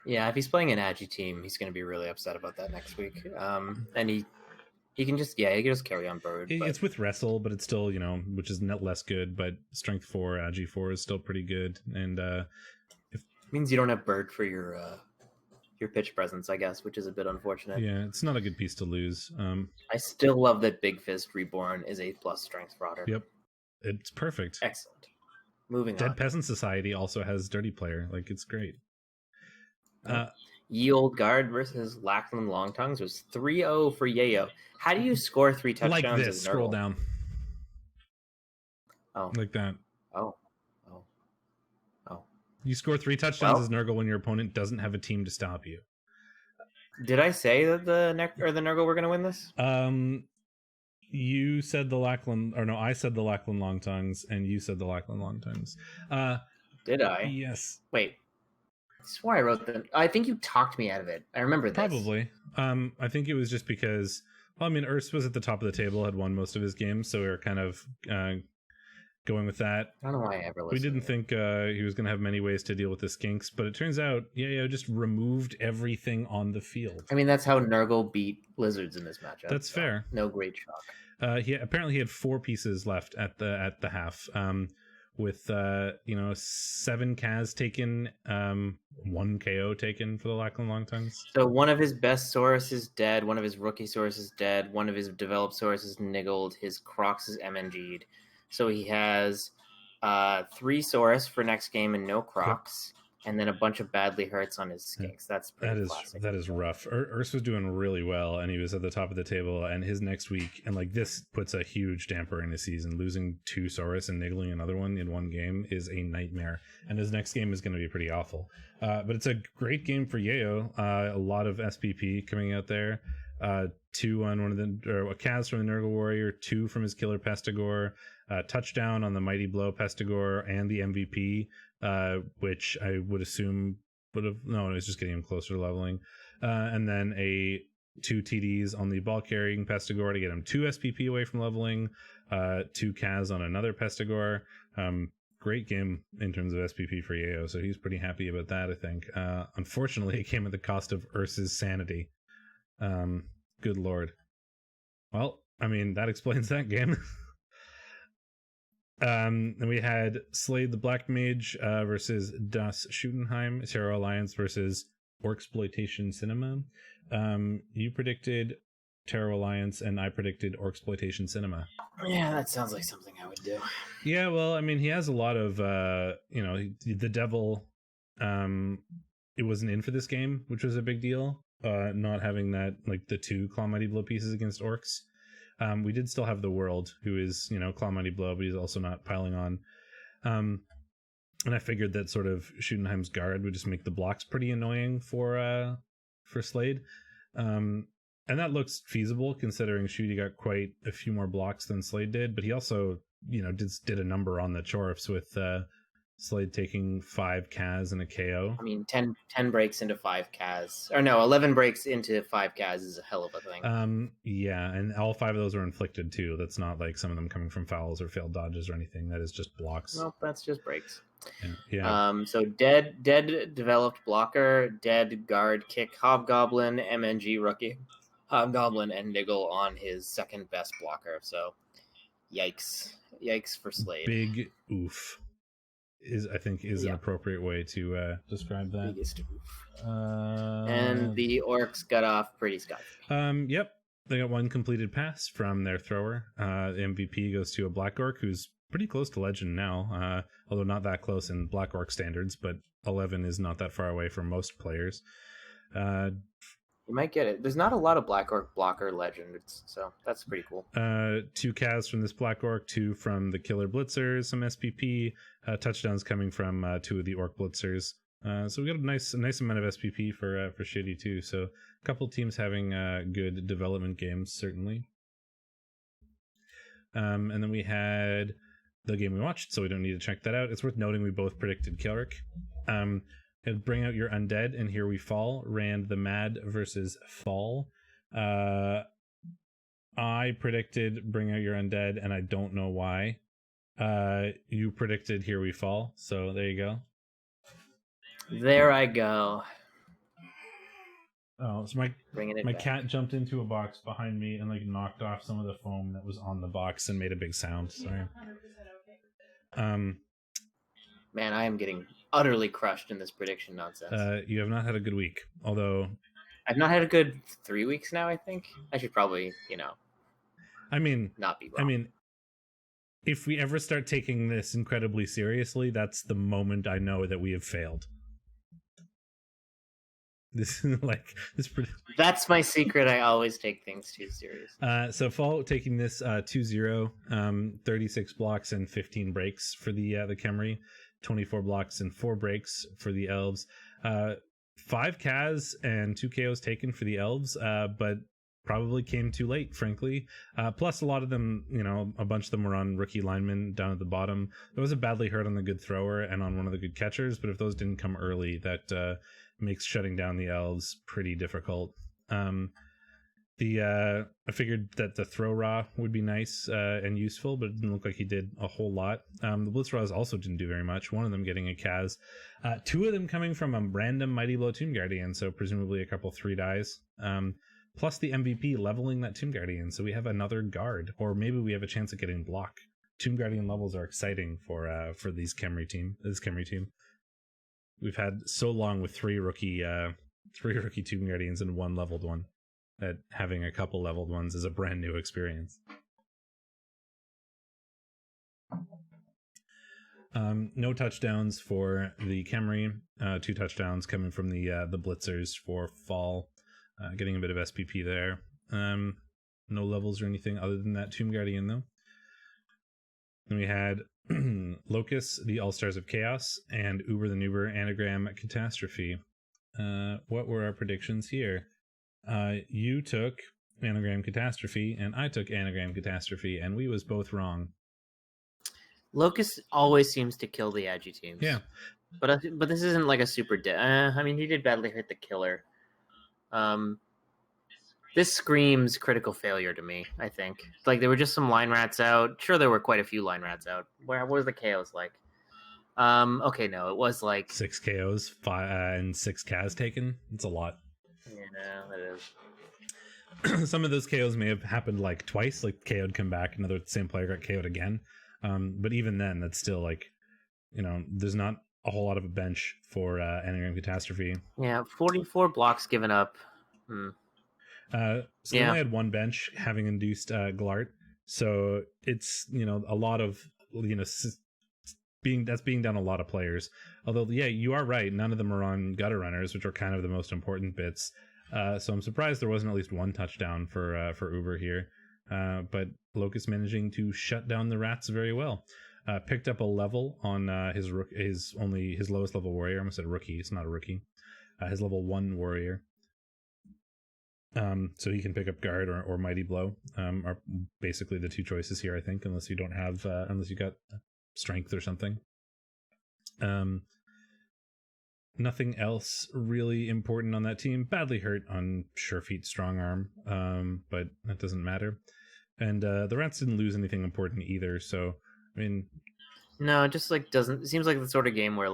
Yeah, if he's playing an Agi team, he's going to be really upset about that next week. And he can just carry on Bird. It's with Wrestle, but it's still which is not less good. But Strength 4, Agi 4 is still pretty good, and it means you don't have Bird for your pitch presence, I guess, which is a bit unfortunate. Yeah, it's not a good piece to lose. I still love that Big Fist Reborn is 8+ strength for Otter. Yep, it's perfect. Excellent. Moving on. Dead Peasant Society also has Dirty Player. It's great. Ye Old Guard versus Lackland Longtongues was 3-0 for Yayo. How do you score 3 touchdowns? Like this, as scroll Nurgle? down. Oh. Like that. Oh. You score 3 touchdowns as Nurgle when your opponent doesn't have a team to stop you. Did I say that the Nurgle were going to win this? You said the Lackland, or no, I said the Lackland Longtongues, and you said the Lackland Longtongues. Did I? Yes. Wait. I swore I wrote them. I think you talked me out of it. I remember this. Probably. I think it was just because, Urs was at the top of the table, had won most of his games, so we were kind of going with that. I don't know why I ever listened. We didn't think he was going to have many ways to deal with the skinks, but it turns out Yayo just removed everything on the field. I mean, that's how Nurgle beat Lizards in this matchup. That's fair. No great shock. He had 4 pieces left at the half. With 7 Kaz taken, 1 KO taken for the Lackland Longtongues. So one of his best Saurus is dead, one of his rookie Saurus is dead, one of his developed Saurus is niggled, his Crocs is MNG'd. So he has 3 Saurus for next game and no Crocs, and then a bunch of badly hurts on his skinks. That's pretty classic. That is rough. Urs was doing really well, and he was at the top of the table, and his next week, and this puts a huge damper in his season. Losing 2 Saurus and niggling another one in one game is a nightmare, and his next game is going to be pretty awful. But it's a great game for Yayo. A lot of SPP coming out there. 2 on one of a Kaz from the Nurgle Warrior, 2 from his Killer Pestigore, touchdown on the Mighty Blow Pestigore and the MVP, which I would assume it was just getting him closer to leveling. And then 2 TDs on the ball carrying Pestigore to get him 2 SPP away from leveling, 2 Kaz on another Pestigore. Great game in terms of SPP for Yayo, so he's pretty happy about that, I think. Unfortunately, it came at the cost of Urs's sanity. Good lord. Well, I mean, that explains that game. Then we had Slade the Black Mage versus Das Schuttenheim, Terror Alliance versus Orcsploitation Cinema. You predicted Terror Alliance, and I predicted Orcsploitation Cinema. Yeah, that sounds like something I would do. Yeah, well, I mean, he has a lot of, the Devil, it wasn't in for this game, which was a big deal. Not having that, the 2 Claw Mighty Blow pieces against Orcs. We did still have the World, who is, Claw Mighty Blow, but he's also not piling on. And I figured that sort of Schuttenheim's Guard would just make the blocks pretty annoying for Slade. And that looks feasible, considering Shooty got quite a few more blocks than Slade did, but he also, did a number on the Chorfs with Slade taking 5 Kaz and a KO. I mean, 10 breaks into 5 Kaz. Or no, 11 breaks into 5 Kaz is a hell of a thing. Yeah, and all 5 of those are inflicted, too. That's not like some of them coming from fouls or failed dodges or anything. That is just blocks. Nope, that's just breaks. Yeah. So dead developed blocker, dead guard, kick, Hobgoblin, MNG rookie, Hobgoblin, and Niggle on his second best blocker. So, yikes for Slade. Big oof. I think is an appropriate way to describe that. Biggest oof. And the orcs got off pretty scot-free. Yep. They got one completed pass from their thrower. The MVP goes to a Black Orc who's pretty close to Legend now, although not that close in Black Orc standards, but 11 is not that far away from most players. You might get it. There's not a lot of Black Orc blocker Legend, so that's pretty cool. 2 Cas from this Black Orc, 2 from the Killer Blitzers, some SPP, touchdowns coming from 2 of the Orc Blitzers. So we got a nice amount of SPP for Shitty too. So a couple teams having good development games, certainly. And then we had the game we watched, so we don't need to check that out. It's worth noting we both predicted Kilrick. Bring Out Your Undead and Here We Fall ran the Mad versus Fall. I predicted Bring Out Your Undead, and I don't know why. You predicted Here We Fall, so there you go. There I go. Oh, so my cat jumped into a box behind me and like knocked off some of the foam that was on the box and made a big sound. Sorry. Man, I am getting utterly crushed in this prediction nonsense. You have not had a good week, although I've not had a good 3 weeks now. I think I should probably, not be wrong. I mean, if we ever start taking this incredibly seriously, that's the moment I know that we have failed. That's my secret. I always take things too serious. So Fall taking this 2-0, 36 blocks and 15 breaks for the Khemri, 24 blocks and 4 breaks for the Elves, 5 Cas and 2 KOs taken for the Elves, but probably came too late, frankly. Plus a lot of them, a bunch of them were on rookie linemen down at the bottom. There was a badly hurt on the good thrower and on one of the good catchers, but if those didn't come early, that makes shutting down the Elves pretty difficult. I figured that the throw raw would be nice and useful, but it didn't look like he did a whole lot. The blitz raws also didn't do very much. One of them getting a Cas, 2 of them coming from a random Mighty Blow Tomb Guardian, so presumably a couple 3-dies. Plus the MVP leveling that Tomb Guardian, so we have another guard, or maybe we have a chance at getting block. Tomb Guardian levels are exciting for this Khemri team. We've had so long with 3 rookie Tomb Guardians and 1 leveled one that having a couple leveled ones is a brand new experience. No touchdowns for the Khemri. 2 touchdowns coming from the Blitzers for Fall. Getting a bit of SPP there. No levels or anything other than that Tomb Guardian, though. Then we had Locus, the All-Stars of Chaos, and Uber the Nuber, Anagram Catastrophe. What were our predictions here? You took Anagram Catastrophe, and I took Anagram Catastrophe, and we was both wrong. Locust always seems to kill the Agi teams. Yeah. But this isn't like a super... he did badly hurt the killer. This screams critical failure to me, I think. Like, there were just some line rats out. Sure, there were quite a few line rats out. What was the KOs like? Okay, no, it was like... 6 KOs, 5 and 6 Cas taken. It's a lot. Yeah, it is. Some of those KOs may have happened like twice, like KO'd come back, another same player got KO'd again. But even then, that's still like, there's not a whole lot of a bench for Anagram Catastrophe. Yeah, 44 blocks given up. So they only had 1 bench, having induced Glart. So it's, a lot of, being down a lot of players. Although, yeah, you are right. None of them are on gutter runners, which are kind of the most important bits. So I'm surprised there wasn't at least 1 touchdown for Uber here. But Locust managing to shut down the rats very well. Picked up a level on his lowest level warrior. I almost said rookie. It's not a rookie. His level 1 warrior. So he can pick up guard or mighty blow. Are basically the 2 choices here, I think, unless you don't have unless you got strength or something. Nothing else really important on that team. Badly hurt on Surefeet strong arm, but that doesn't matter. And the rats didn't lose anything important either. So I mean, no, it just doesn't. It seems like the sort of game where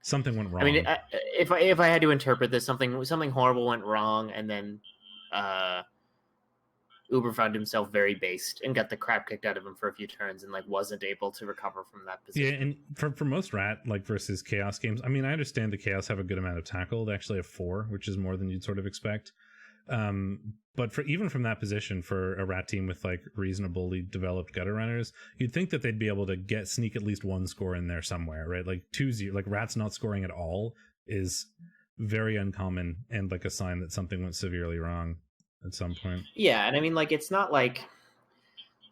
something went wrong. I mean, if I had to interpret this, something horrible went wrong, and then Uber found himself very based and got the crap kicked out of him for a few turns and like wasn't able to recover from that position. Yeah, and for most Rat like versus Chaos games, I mean, I understand the Chaos have a good amount of tackle. They actually have 4, which is more than you'd sort of expect. But for even from that position, for a Rat team with like reasonably developed gutter runners, you'd think that they'd be able to sneak at least 1 score in there somewhere, right? Like 2-0, like Rat's not scoring at all is very uncommon and like a sign that something went severely wrong at some point. Yeah, and I mean, like, it's not like,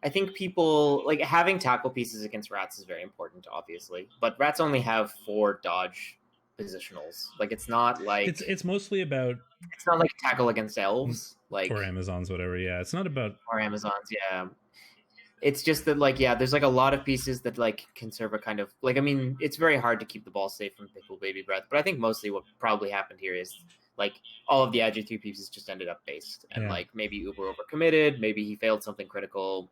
I think people like having tackle pieces against Rats is very important, obviously, but Rats only have 4 dodge positionals. Like, it's not like it's mostly about, it's not like tackle against elves, like, or Amazons, whatever. Yeah, it's not about, or Amazons. Yeah, it's just that, like, yeah, there's like a lot of pieces that like can serve a kind of like, I mean, it's very hard to keep the ball safe from Pickle Baby Breath, but I think mostly what probably happened here is like all of the Agi 3 pieces just ended up based, and like maybe Uber overcommitted, maybe he failed something critical.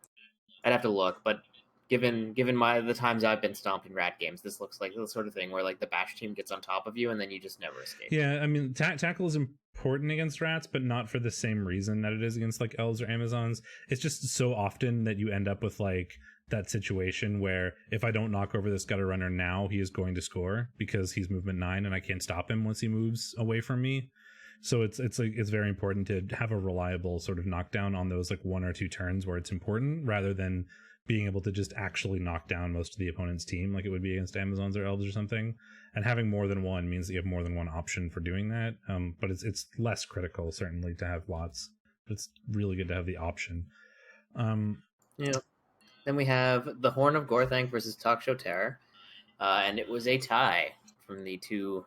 I'd have to look, but given the times I've been stomping Rat games, this looks like the sort of thing where like the bash team gets on top of you and then you just never escape. Yeah, I mean, tackle is important against Rats, but not for the same reason that it is against like elves or Amazons. It's just so often that you end up with like that situation where if I don't knock over this gutter runner now, he is going to score because he's movement 9 and I can't stop him once he moves away from me. So it's like it's very important to have a reliable sort of knockdown on those like 1 or 2 turns where it's important, rather than being able to just actually knock down most of the opponent's team like it would be against Amazons or elves or something. And having more than one means that you have more than one option for doing that. But it's less critical certainly to have lots. But it's really good to have the option. Yeah. Then we have the Horn of Gorthank versus Talk Show Terror, and it was a tie from the 2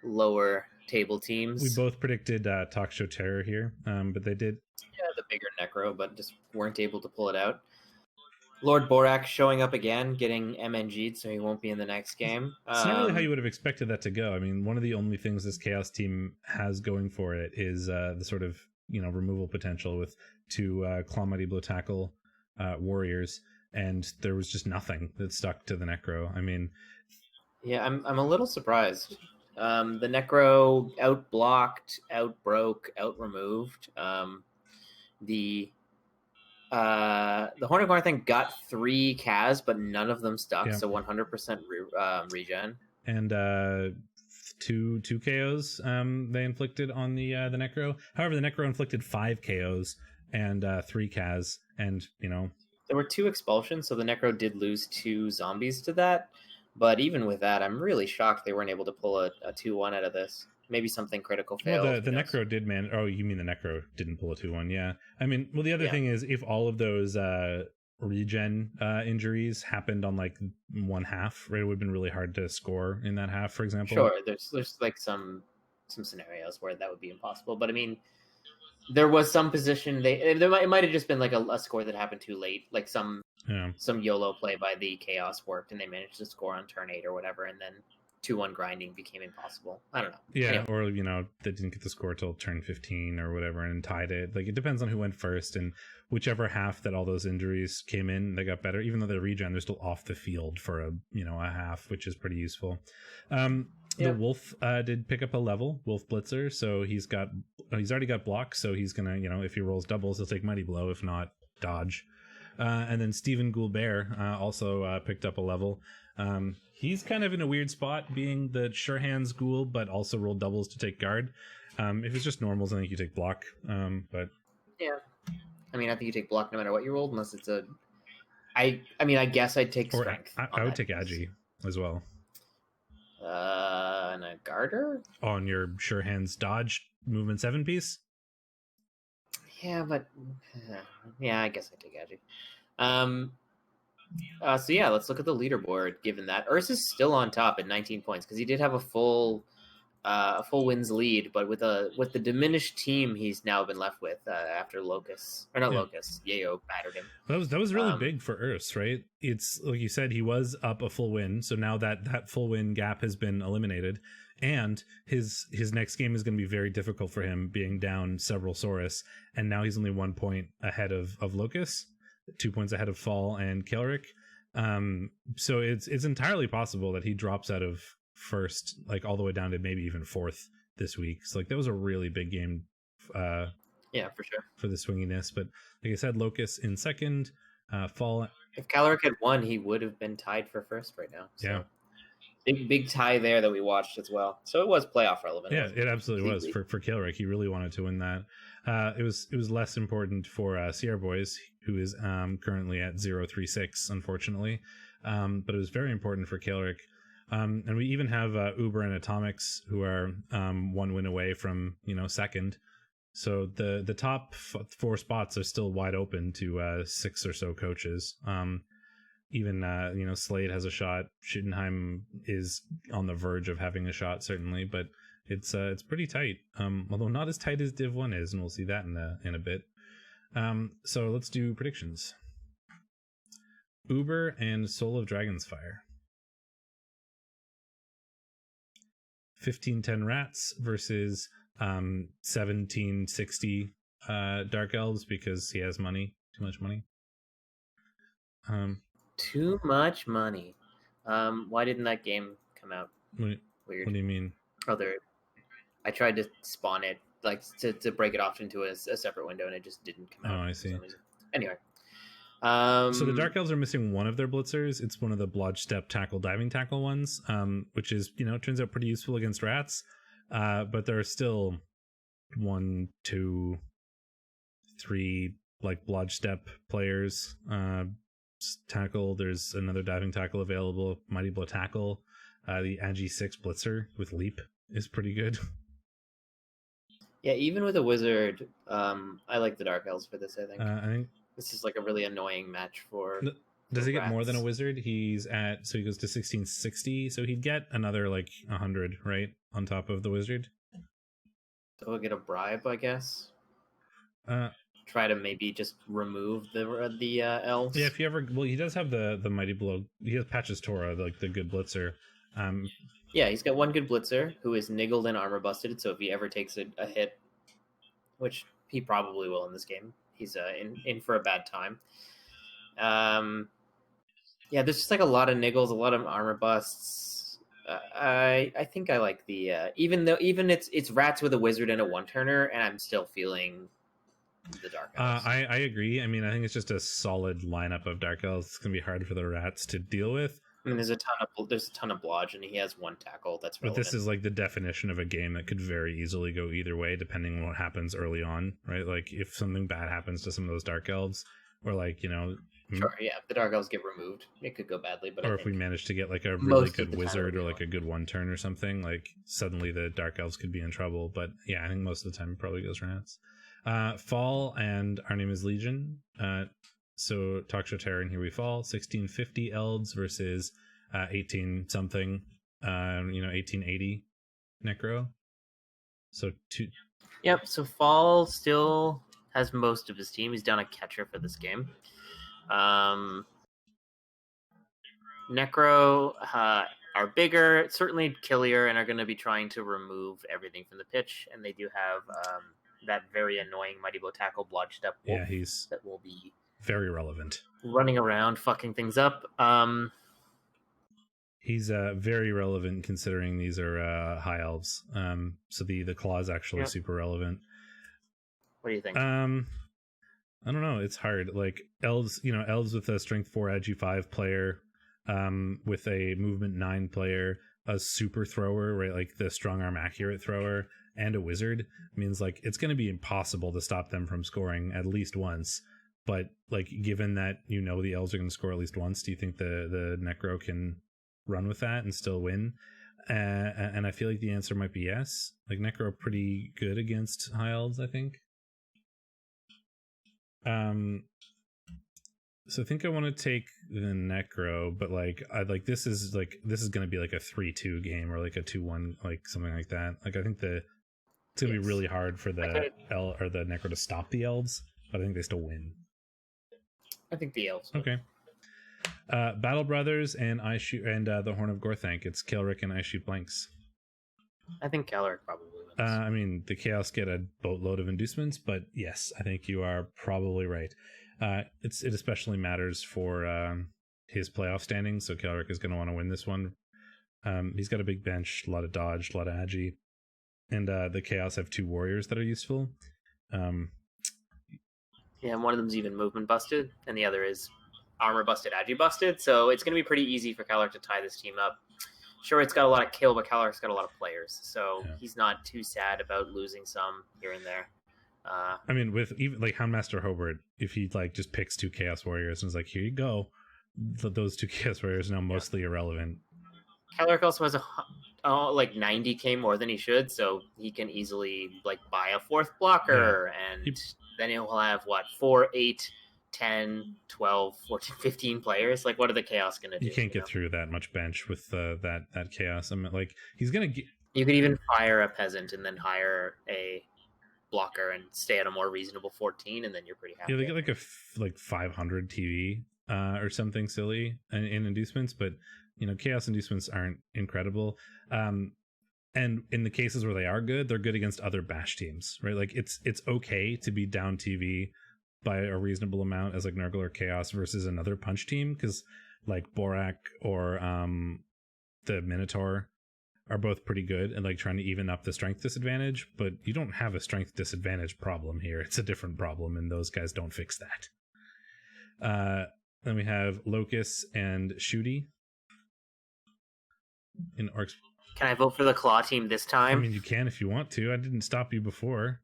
lower table teams. We both predicted Talk Show Terror here, but they did. Yeah, the bigger Necro, but just weren't able to pull it out. Lord Borak showing up again, getting MNG'd, so he won't be in the next game. It's not really how you would have expected that to go. I mean, one of the only things this Chaos team has going for it is the sort of, removal potential with 2 Claw Mighty Blow Tackle warriors, and there was just nothing that stuck to the Necro. I mean... Yeah, I'm a little surprised. The Necro out-blocked, out-broke, out-removed. The Horn of Gorthank got 3 Kaz, but none of them stuck, so 100% regen. And 2 KOs they inflicted on the Necro. However, the Necro inflicted 5 KOs and 3 Kaz, and there were 2 expulsions, so the Necro did lose 2 zombies to that. But even with that, I'm really shocked they weren't able to pull a 2-1 out of this. Maybe something critical failed. Well, the Necro did Oh, you mean the Necro didn't pull a 2-1? Yeah. I mean, well, the other thing is, if all of those regen injuries happened on like 1 half, right, it would have been really hard to score in that half, for example. Sure, there's like some scenarios where that would be impossible. But I mean, there was some position it might have just been like a score that happened too late, like some YOLO play by the Chaos worked and they managed to score on turn 8 or whatever, and then 2-1 grinding became impossible. I don't know. Yeah, or they didn't get the score till turn 15 or whatever and tied it. Like, it depends on who went first, and whichever half that all those injuries came in, they got better. Even though they're regen, they're still off the field for a half, which is pretty useful. The Wolf did pick up a level, Wolf Blitzer, so he's already got block, so he's gonna, if he rolls doubles, he'll take Mighty Blow, if not, dodge. And then Stephen Goulbert also picked up a level. He's kind of in a weird spot, being the sure hands ghoul, but also rolled doubles to take guard. If it's just normals, I think you take block. But yeah, I mean, I think you take block no matter what you rolled, unless it's I mean, I guess I'd take strength. I would take Agi as well. And a garter on your sure hands dodge movement 7 piece. Yeah, but I guess I take Agi. So yeah, let's look at the leaderboard. Given that Urs is still on top at 19 points because he did have a full wins lead, but with the diminished team he's now been left with after Locust Yayo battered him. That was really big for Urs, right? It's like you said, he was up a full win, so now that full win gap has been eliminated, and his next game is going to be very difficult for him, being down several Saurus, and now he's only 1 point ahead of Locust, 2 points ahead of Fall and Kelric. So it's entirely possible that he drops out of first, like all the way down to maybe even fourth this week. So like that was a really big game. Yeah, for sure. for the swinginess. But like I said, Locus in second, Fall. If Caloric had won, he would have been tied for first right now. So. Yeah. Big tie there that we watched as well. So it was playoff relevant. Yeah, it absolutely was for Kilrick. He really wanted to win that. It was less important for Sierra Boys, who is currently at 0-3-6, unfortunately. But it was very important for Kilrick. And we even have Uber and Atomics, who are 1 win away from second. So the top 4 spots are still wide open to 6 or so coaches. Even Slade has a shot. Schuttenheim is on the verge of having a shot, certainly, but it's pretty tight. Although not as tight as Div 1 is, and we'll see that in a bit. So let's do predictions. Uber and Soul of Dragon's Fire. 1510 Rats versus 1760 Dark Elves because he has money, too much money. Too much money. Why didn't that game come out? Weird. What do you mean? I tried to spawn it, like to break it off into a separate window, and it just didn't come out. Oh, I see. Anyway. So the Dark Elves are missing one of their blitzers. It's one of the blodge step tackle diving tackle ones, which is turns out pretty useful against rats. But there are still 1, 2, 3 like blodge step players. Tackle, there's another diving tackle available, Mighty Blow tackle. The Agi 6 blitzer with leap is pretty good. Yeah, even with a wizard, I like the Dark Elves for this. I think this is like a really annoying match for. Does he get more than a wizard? He's at, so he goes to 1660, so he'd get another like 100 right on top of the wizard. So he'll get a bribe, I guess. Try to maybe just remove the elves. Yeah, if you ever, he does have the Mighty Blow. He has Patches Torah, like the good blitzer. Yeah, he's got one good blitzer who is niggled and armor busted. So if he ever takes a hit, which he probably will in this game, he's in for a bad time. Yeah, there's just like a lot of niggles, a lot of armor busts. I think I like the even it's rats with a wizard and a 1-turner, and I'm still feeling the Dark Elves. I agree. I mean, I think it's just a solid lineup of Dark Elves. It's gonna be hard for the rats to deal with. I mean, there's a ton of blodge, and he has 1 tackle. That's relevant. But this is like the definition of a game that could very easily go either way, depending on what happens early on, right? Like if something bad happens to some of those Dark Elves, or like sure, yeah, if the Dark Elves get removed, it could go badly. But or if we manage to get like a really good wizard or like a good 1-turn or something, like suddenly the Dark Elves could be in trouble. But yeah, I think most of the time it probably goes rats. Fall and Our Name is Legion. So Talk Show Terror and Here We Fall. 1650 Elves versus 18 something. 1880 Necro. So two. Yep. So Fall still has most of his team. He's down a catcher for this game. Necro are bigger, certainly killier, and are going to be trying to remove everything from the pitch. And they do have that very annoying Mighty Blow tackle blodge step wolf. Yeah, that will be very relevant, running around fucking things up. He's very relevant considering these are high elves. So the claw is actually super relevant. What do you think? I don't know. It's hard. Like elves, elves with a strength 4 agi 5 player, with a movement 9 player, a super thrower, right? Like the strong arm accurate thrower, and a wizard means like it's going to be impossible to stop them from scoring at least once. But like, given that the elves are going to score at least once, do you think the Necro can run with that and still win? And I feel like the answer might be yes. Like Necro are pretty good against high elves, I think. So I think I want to take the Necro, but this is going to be like a 3-2 game or like a 2-1, like something like that. Like I think it's going to be really hard for the Necro to stop the elves, but I think they still win. I think the elves. Okay. Battle Brothers and the Horn of Gorthank. It's Kelrick and I Shoot Blanks. I think Kelrick probably wins. I mean, the Chaos get a boatload of inducements, but yes, I think you are probably right. It especially matters for his playoff standing, so Kelrick is going to want to win this one. He's got a big bench, a lot of dodge, a lot of agi, and the Chaos have 2 warriors that are useful. Yeah, and one of them's even movement busted, and the other is armor busted, agi busted. So it's going to be pretty easy for Caloric to tie this team up. Sure, it's got a lot of kill, but Caloric's got a lot of players, so he's not too sad about losing some here and there. I mean, with even like Houndmaster Hobart, if he like just picks 2 Chaos Warriors and is like, here you go, those 2 Chaos Warriors are now mostly irrelevant. Caloric also has like 90k more than he should, so he can easily like buy a 4th blocker, and then he'll have 4, 8, 10, 12, 14, 15 players. Like, what are the Chaos going to do? You can't get through that much bench with that Chaos. I mean, like, he's going to get... You could even fire a Peasant and then hire a blocker and stay at a more reasonable 14, and then you're pretty happy. Yeah, they get like 500 TV or something silly in inducements, but Chaos inducements aren't incredible. And in the cases where they are good, they're good against other bash teams, right? Like it's okay to be down TV by a reasonable amount as like Nurgle or Chaos versus another punch team, because like Borak or the Minotaur are both pretty good and like trying to even up the strength disadvantage, but you don't have a strength disadvantage problem here. It's a different problem, and those guys don't fix that. Then we have Locus and Shooty in Orcs. Can I vote for the Claw team this time? I mean, you can if you want to. I didn't stop you before.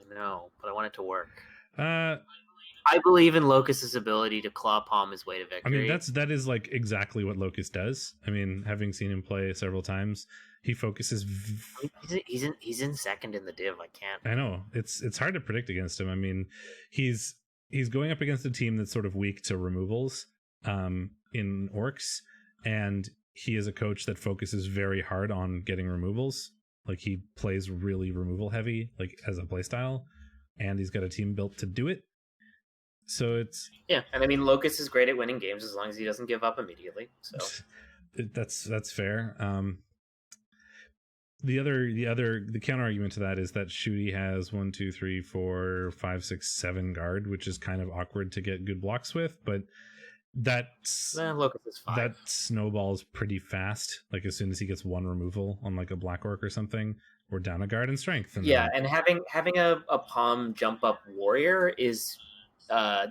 No, but I want it to work. I believe in Locus's ability to claw palm his way to victory. I mean, that is like exactly what Locus does. I mean, having seen him play several times, he focuses. He's in second in the div. I can't. I know it's hard to predict against him. I mean, he's going up against a team that's sort of weak to removals in Orcs, and he is a coach that focuses very hard on getting removals. Like, he plays really removal heavy, like as a playstyle, and he's got a team built to do it. So it's and I mean, Locus is great at winning games as long as he doesn't give up immediately. So that's fair. The counter argument to that is that Shooty has 1, 2, 3, 4, 5, 6, 7 guard, which is kind of awkward to get good blocks with, but Locus is 5. That snowballs pretty fast. Like, as soon as he gets 1 removal on like a Black Orc or something, we're down a guard and strength. And and having a palm jump up warrior is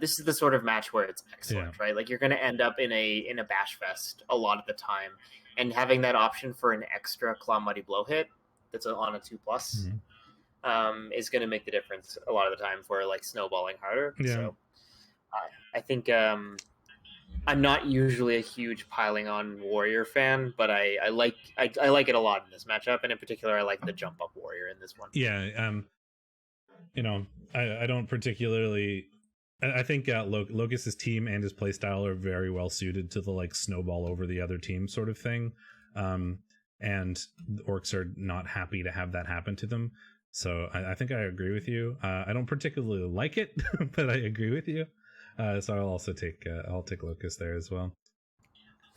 this is the sort of match where it's excellent, right? Like, you're going to end up in a bash fest a lot of the time, and having that option for an extra Claw Muddy Blow hit that's on a 2+, is going to make the difference a lot of the time for like snowballing harder. So I think I'm not usually a huge piling on warrior fan, but I like it a lot in this matchup, and in particular I like the jump up warrior in this one. I don't particularly. I think Locus's team and his playstyle are very well suited to the like snowball over the other team sort of thing, and the Orcs are not happy to have that happen to them. So I think I agree with you. I don't particularly like it, but I agree with you. So I'll also take Locus there as well.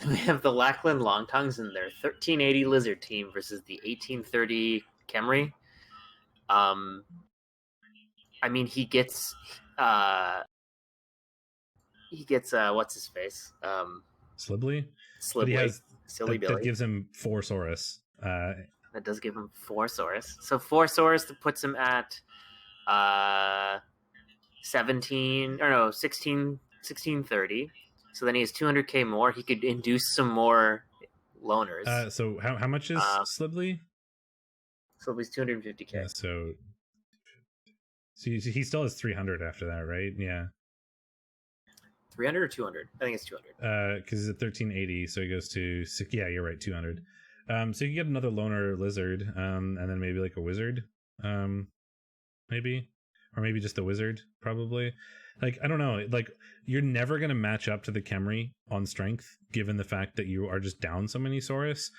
We have the Lackland Longtongues and their 1380 Lizard team versus the 1830 Khemri. I mean, he gets what's his face? Slibley. Silly Billy. That gives him 4 Saurus. That does give him 4 Saurus. So 4 Saurus that puts him at 1630. So then he has 200k more. He could induce some more loners. So how much is Slibley? Slibley's 250k. Yeah, so he still has 300 after that, right? Yeah. 300 or 200? I think it's 200. Because he's at 1380, so he goes to yeah, you're right, 200. So you can get another loner lizard, and then maybe like a wizard, maybe, or maybe just a wizard, probably. Like, I don't know. Like, you're never gonna match up to the Khemri on strength, given the fact that you are just down so many Saurus.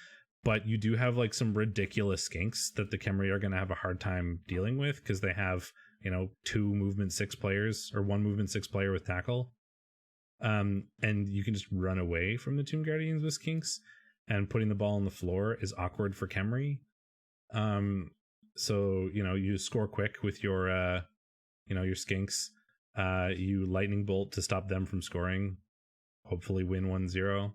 But you do have like some ridiculous skinks that the Khemri are gonna have a hard time dealing with, because they have 2 movement 6 players or 1 movement 6 player with tackle. And you can just run away from the Tomb Guardians with skinks, and putting the ball on the floor is awkward for Khemri. So you score quick with your your skinks. You lightning bolt to stop them from scoring, hopefully win 1-0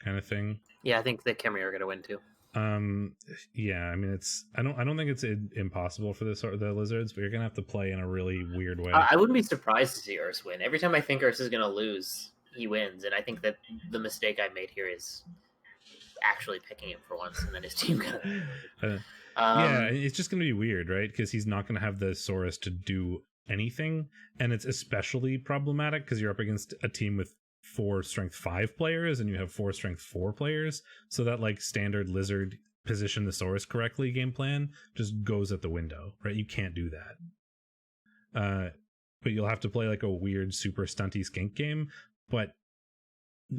kind of thing. Yeah, I think the Khemri are going to win too. Yeah, I mean, I don't think it's impossible for the lizards, but you're gonna have to play in a really weird way. I wouldn't be surprised to see Urs win. Every time I think Urs is going to lose, he wins, and I think that the mistake I made here is actually picking him for once, and then his team kind of. Yeah, it's just gonna be weird, right? Because he's not gonna have the Saurus to do anything, and it's especially problematic because you're up against a team with 4 strength 5 players and you have 4 strength 4 players, so that like standard lizard position the Saurus correctly game plan just goes at the window, right? You can't do that. But you'll have to play like a weird super stunty skink game, but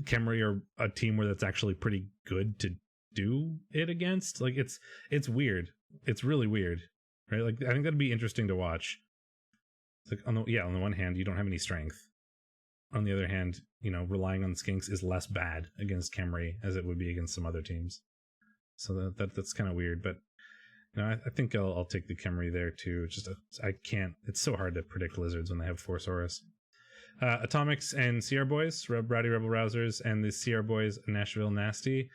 Khemri are a team where that's actually pretty good to do it against. Like it's weird. It's really weird, right? Like I think that'd be interesting to watch. It's like on the one hand, you don't have any strength. On the other hand, relying on skinks is less bad against Khemri as it would be against some other teams. So that's kind of weird, but I think I'll take the Khemri there too. I can't. It's so hard to predict lizards when they have 4 Saurus. Atomics and CR Boys, Rowdy Rebel Rousers, and the CR Boys Nashville Nasty.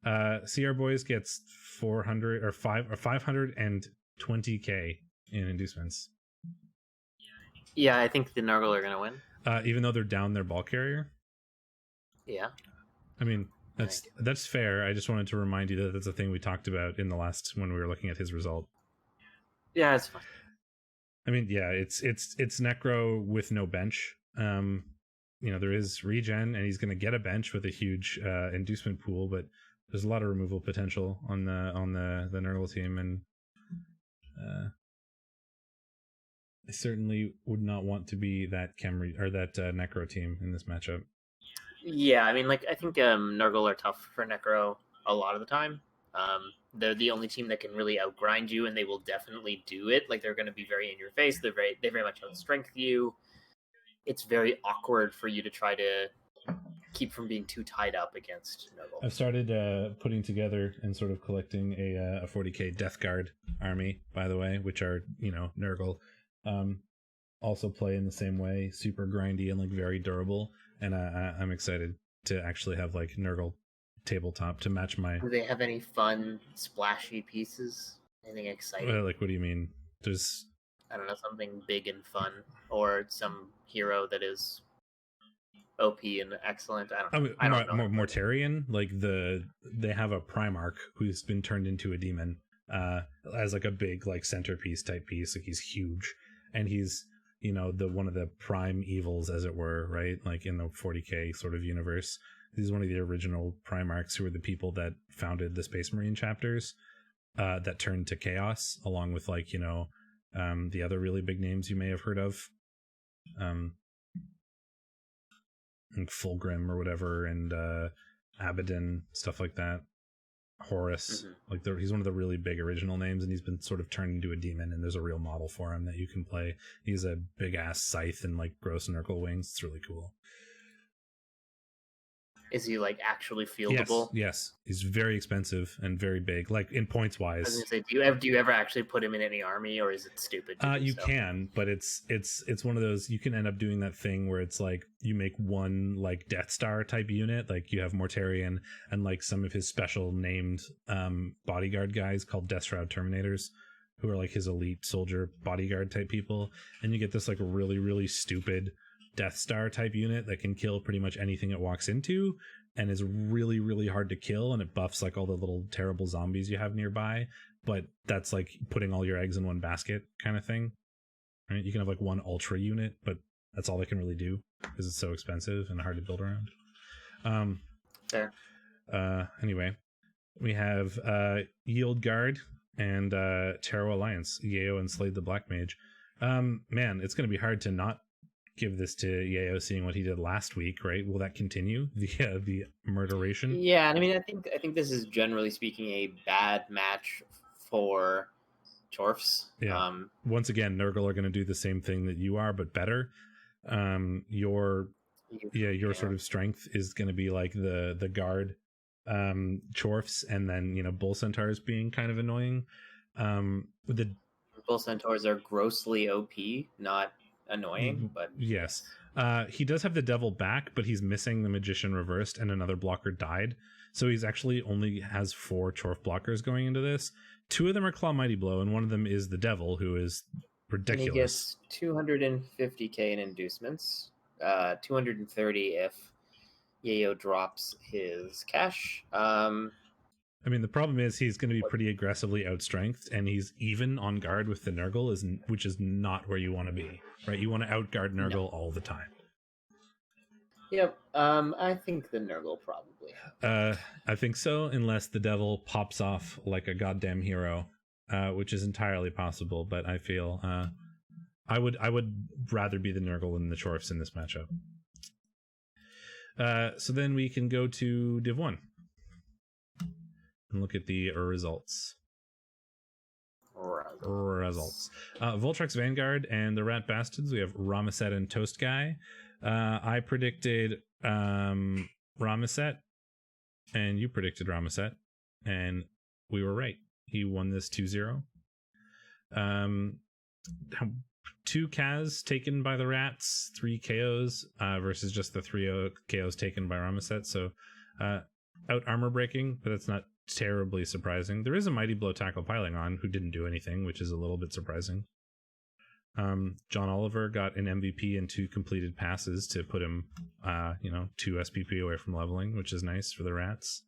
CR Boys gets 400 or 520k in inducements. Yeah, I think the Nurgle are going to win. Even though they're down their ball carrier. Yeah. I mean, that's fair. I just wanted to remind you that that's a thing we talked about in the last when we were looking at his result. Yeah, it's fine. I mean, yeah, it's Necro with no bench. There is regen, and he's going to get a bench with a huge inducement pool, but there's a lot of removal potential on the Nurgle team, and I certainly would not want to be that Khemri or that Necro team in this matchup. Yeah, I mean, I think Nurgle are tough for Necro a lot of the time. They're the only team that can really outgrind you, and they will definitely do it. Like, they're going to be very in your face. They very much outstrength you. It's very awkward for you to try to keep from being too tied up against Nurgle. I've started putting together and sort of collecting a 40k Death Guard army, by the way, which are Nurgle. Also play in the same way, super grindy and like very durable, and I'm excited to actually have like Nurgle tabletop to match my. Do they have any fun splashy pieces? Anything exciting? Like, what do you mean? There's, I don't know, something big and fun, or some hero that is OP and excellent. I don't know. Mortarion, like they have a Primarch who's been turned into a demon, as like a big like centerpiece type piece. Like he's huge, and he's the one of the prime evils, as it were, right? Like in the 40k sort of universe. He's one of the original Primarchs who were the people that founded the Space Marine chapters, that turned to Chaos, along with like the other really big names you may have heard of, like Fulgrim or whatever, and Abaddon, stuff like that. Horus, like he's one of the really big original names, and he's been sort of turned into a demon, and there's a real model for him that you can play. He's a big ass scythe and like gross Nurgle wings. It's really cool. Is he like actually fieldable? Yes. He's very expensive and very big, like in points wise. I was gonna say, do you ever actually put him in any army, or is it stupid? You can, but it's one of those, you can end up doing that thing where it's like you make one like Death Star type unit, like you have Mortarion and like some of his special named bodyguard guys called Death Shroud Terminators, who are like his elite soldier bodyguard type people, and you get this like really, really stupid Death Star type unit that can kill pretty much anything it walks into, and is really, really hard to kill, and it buffs like all the little terrible zombies you have nearby. But that's like putting all your eggs in one basket kind of thing, right? You can have like one ultra unit, but that's all they can really do because it's so expensive and hard to build around. Fair. Anyway, we have Yield Guard and Tarot Alliance, Yeo and Slade the Black Mage. Man, it's going to be hard to not give this to Yeo, seeing what he did last week, right? Will that continue, the murderation? Yeah, and I mean, I think this is generally speaking a bad match for Chorfs. Yeah. Once again, Nurgle are going to do the same thing that you are, but better. Your sort of strength is going to be like the guard, Chorfs, and then Bull Centaurs being kind of annoying. The Bull Centaurs are grossly OP, not annoying, but yes, he does have the devil back, but he's missing the magician reversed, and another blocker died, So he's actually only has 4 Chorf blockers going into this. 2 of them are Claw Mighty Blow, and one of them is the Devil, who is ridiculous. And he gets 250k in inducements, 230 if Yayo drops his cash. I mean, the problem is he's going to be pretty aggressively outstrengthed, and he's even on guard with the Nurgle, which is not where you want to be, right? You want to outguard Nurgle all the time. Yep. I think the Nurgle probably. I think so, unless the Devil pops off like a goddamn hero, which is entirely possible. But I feel I would rather be the Nurgle than the Chorfs in this matchup. So then we can go to Div 1 and look at the results. Voltrex Vanguard and the Rat Bastards. We have Ramaset and Toast Guy. I predicted Ramaset, and you predicted Ramaset, and we were right. He won this 2-0. 2 Kaz taken by the Rats, 3 KOs versus just the 3 KOs taken by Ramaset. So out armor breaking, but it's not terribly surprising. There is a Mighty Blow tackle piling on who didn't do anything, which is a little bit surprising. John Oliver got an MVP and 2 completed passes to put him 2 SPP away from leveling, which is nice for the Rats.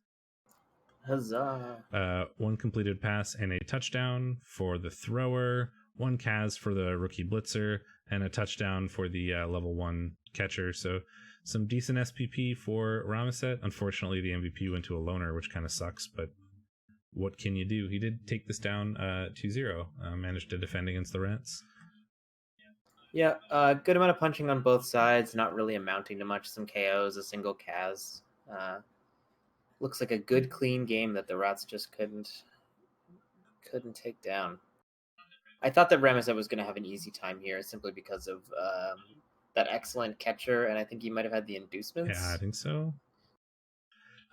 Huzzah. 1 completed pass and a touchdown for the thrower, 1 Kaz for the rookie blitzer, and a touchdown for the level 1 catcher. So some decent SPP for Ramaset. Unfortunately, the MVP went to a loner, which kind of sucks, but what can you do? He did take this down 2-0, managed to defend against the Rats. Yeah, good amount of punching on both sides, not really amounting to much. Some KOs, a single Kaz. Looks like a good, clean game that the Rats just couldn't take down. I thought that Ramaset was going to have an easy time here simply because of that excellent catcher, and I think he might have had the inducements. Yeah, I think so.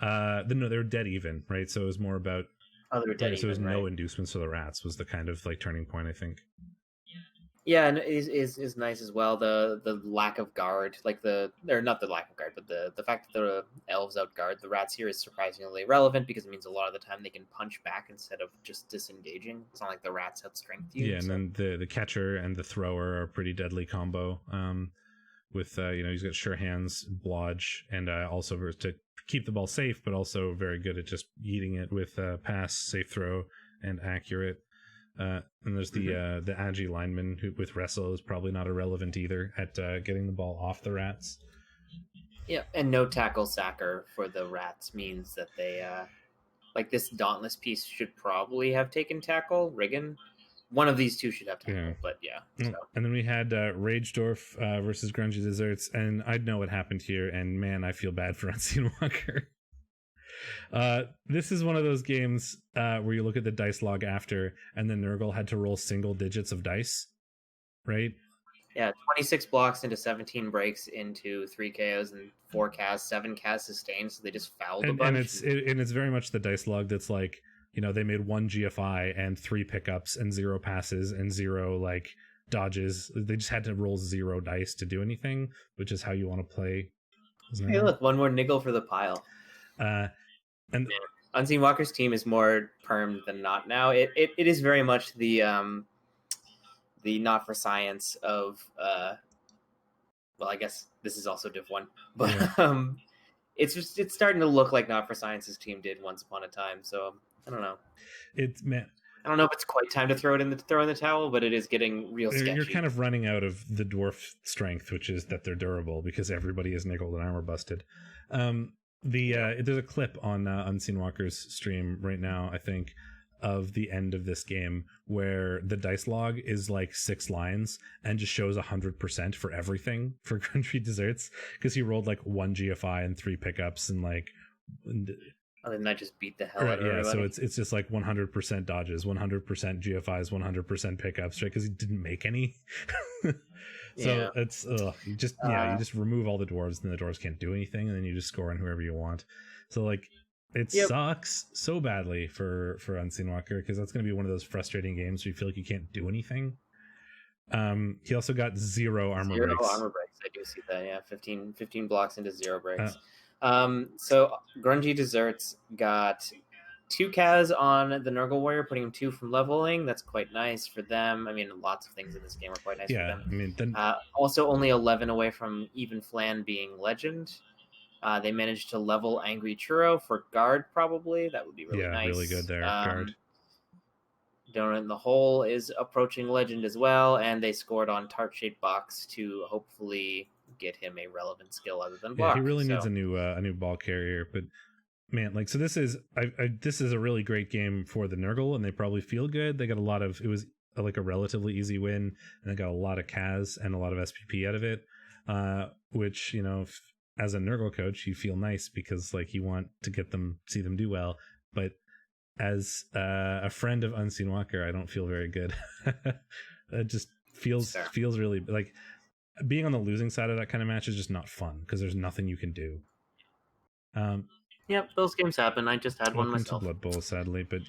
No, they were dead even, right? So it was more about... Oh, they were dead even, so it was no inducements for the Rats was the kind of like turning point, I think. Yeah, and is nice as well. The lack of guard, not the lack of guard, but the fact that the elves outguard the Rats here is surprisingly relevant because it means a lot of the time they can punch back instead of just disengaging. It's not like the Rats outstrength you. Yeah, and then the catcher and the thrower are a pretty deadly combo. With he's got sure hands, blodge, and also to keep the ball safe, but also very good at just eating it with pass, safe throw, and accurate. And there's the Agi lineman who with wrestle is probably not irrelevant either at getting the ball off the Rats. Yeah, and no tackle sacker for the Rats means that they this Dauntless piece should probably have taken tackle. Riggin, one of these 2 should have tackle, but yeah. So. And then we had Ragedorf versus Grungy Desserts, and I know what happened here, and man, I feel bad for Unseen Walker. This is one of those games where you look at the dice log after, and then Nurgle had to roll single digits of dice, right? Yeah, 26 blocks into 17 breaks into 3 KOs and 4 Kaz, 7 Kaz sustained, so they just fouled a bunch. And it's very much the dice log that's like, they made 1 GFI and 3 pickups and 0 passes and 0 dodges. They just had to roll 0 dice to do anything, which is how you want to play. Hey, look, 1 more niggle for the pile. And Unseen Walker's team is more permed than not now. It is very much the not for science of I guess this is also Div 1, but yeah. It's starting to look like Not for Science's team did once upon a time. So I don't know. I don't know if it's quite time to throw in the towel, but it is getting real sketchy. You're kind of running out of the dwarf strength, which is that they're durable because everybody is nickeled and armor busted. There's a clip on Unseen Walker's stream right now, I think, of the end of this game where the dice log is like 6 lines and just shows 100% for everything for Grungy Desserts because he rolled 1 GFI and 3 pickups and other than that, just beat the hell out of everybody. So it's just 100% dodges, 100% GFIs, 100% pickups, right? Because he didn't make any. So it's you just remove all the dwarves, and the dwarves can't do anything, and then you just score on whoever you want. So it sucks so badly for Unseen Walker because that's going to be one of those frustrating games where you feel like you can't do anything. He also got 0 armor breaks. 0 armor breaks. I do see that. Yeah, 15 blocks into 0 breaks. So Grungy Desserts got 2 Kaz on the Nurgle Warrior, putting him 2 from leveling. That's quite nice for them. I mean, lots of things in this game are quite nice for them. I mean, then Also, only 11 away from Even Flan being Legend. They managed to level Angry Churro for Guard, probably. That would be really nice. Really good there, Guard. Donut in the Hole is approaching Legend as well, and they scored on Tart Shaped Box to hopefully get him a relevant skill other than block. He really needs a new ball carrier, but man, like, so this is this is a really great game for the Nurgle, and they probably feel good. They got a lot of, it was like a relatively easy win, and they got a lot of Kaz and a lot of SPP out of it, which, you know, as a Nurgle coach, you feel nice because like you want to see them do well, but as a friend of Unseen Walker, I don't feel very good. It just feels really like being on the losing side of that kind of match is just not fun because there's nothing you can do. Yep, those games happen. I just had one Welcome myself. to Blood Bowl, sadly, but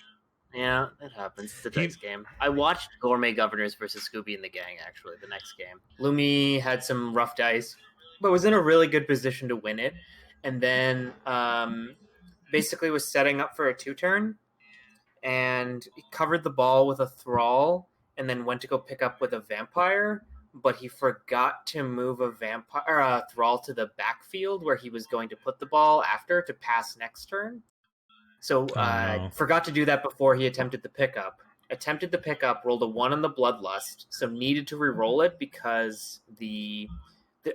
yeah, it happens. It's a dice game. I watched Gourmet Governors versus Scooby and the Gang, actually, the next game. Lumi had some rough dice, but was in a really good position to win it. And then basically was setting up for a 2-turn and he covered the ball with a Thrall and then went to go pick up with a Vampire, but he forgot to move a Thrall to the backfield where he was going to put the ball after to pass next turn. So forgot to do that before he attempted the pickup. Attempted the pickup, rolled a 1 on the Bloodlust, so needed to re-roll it because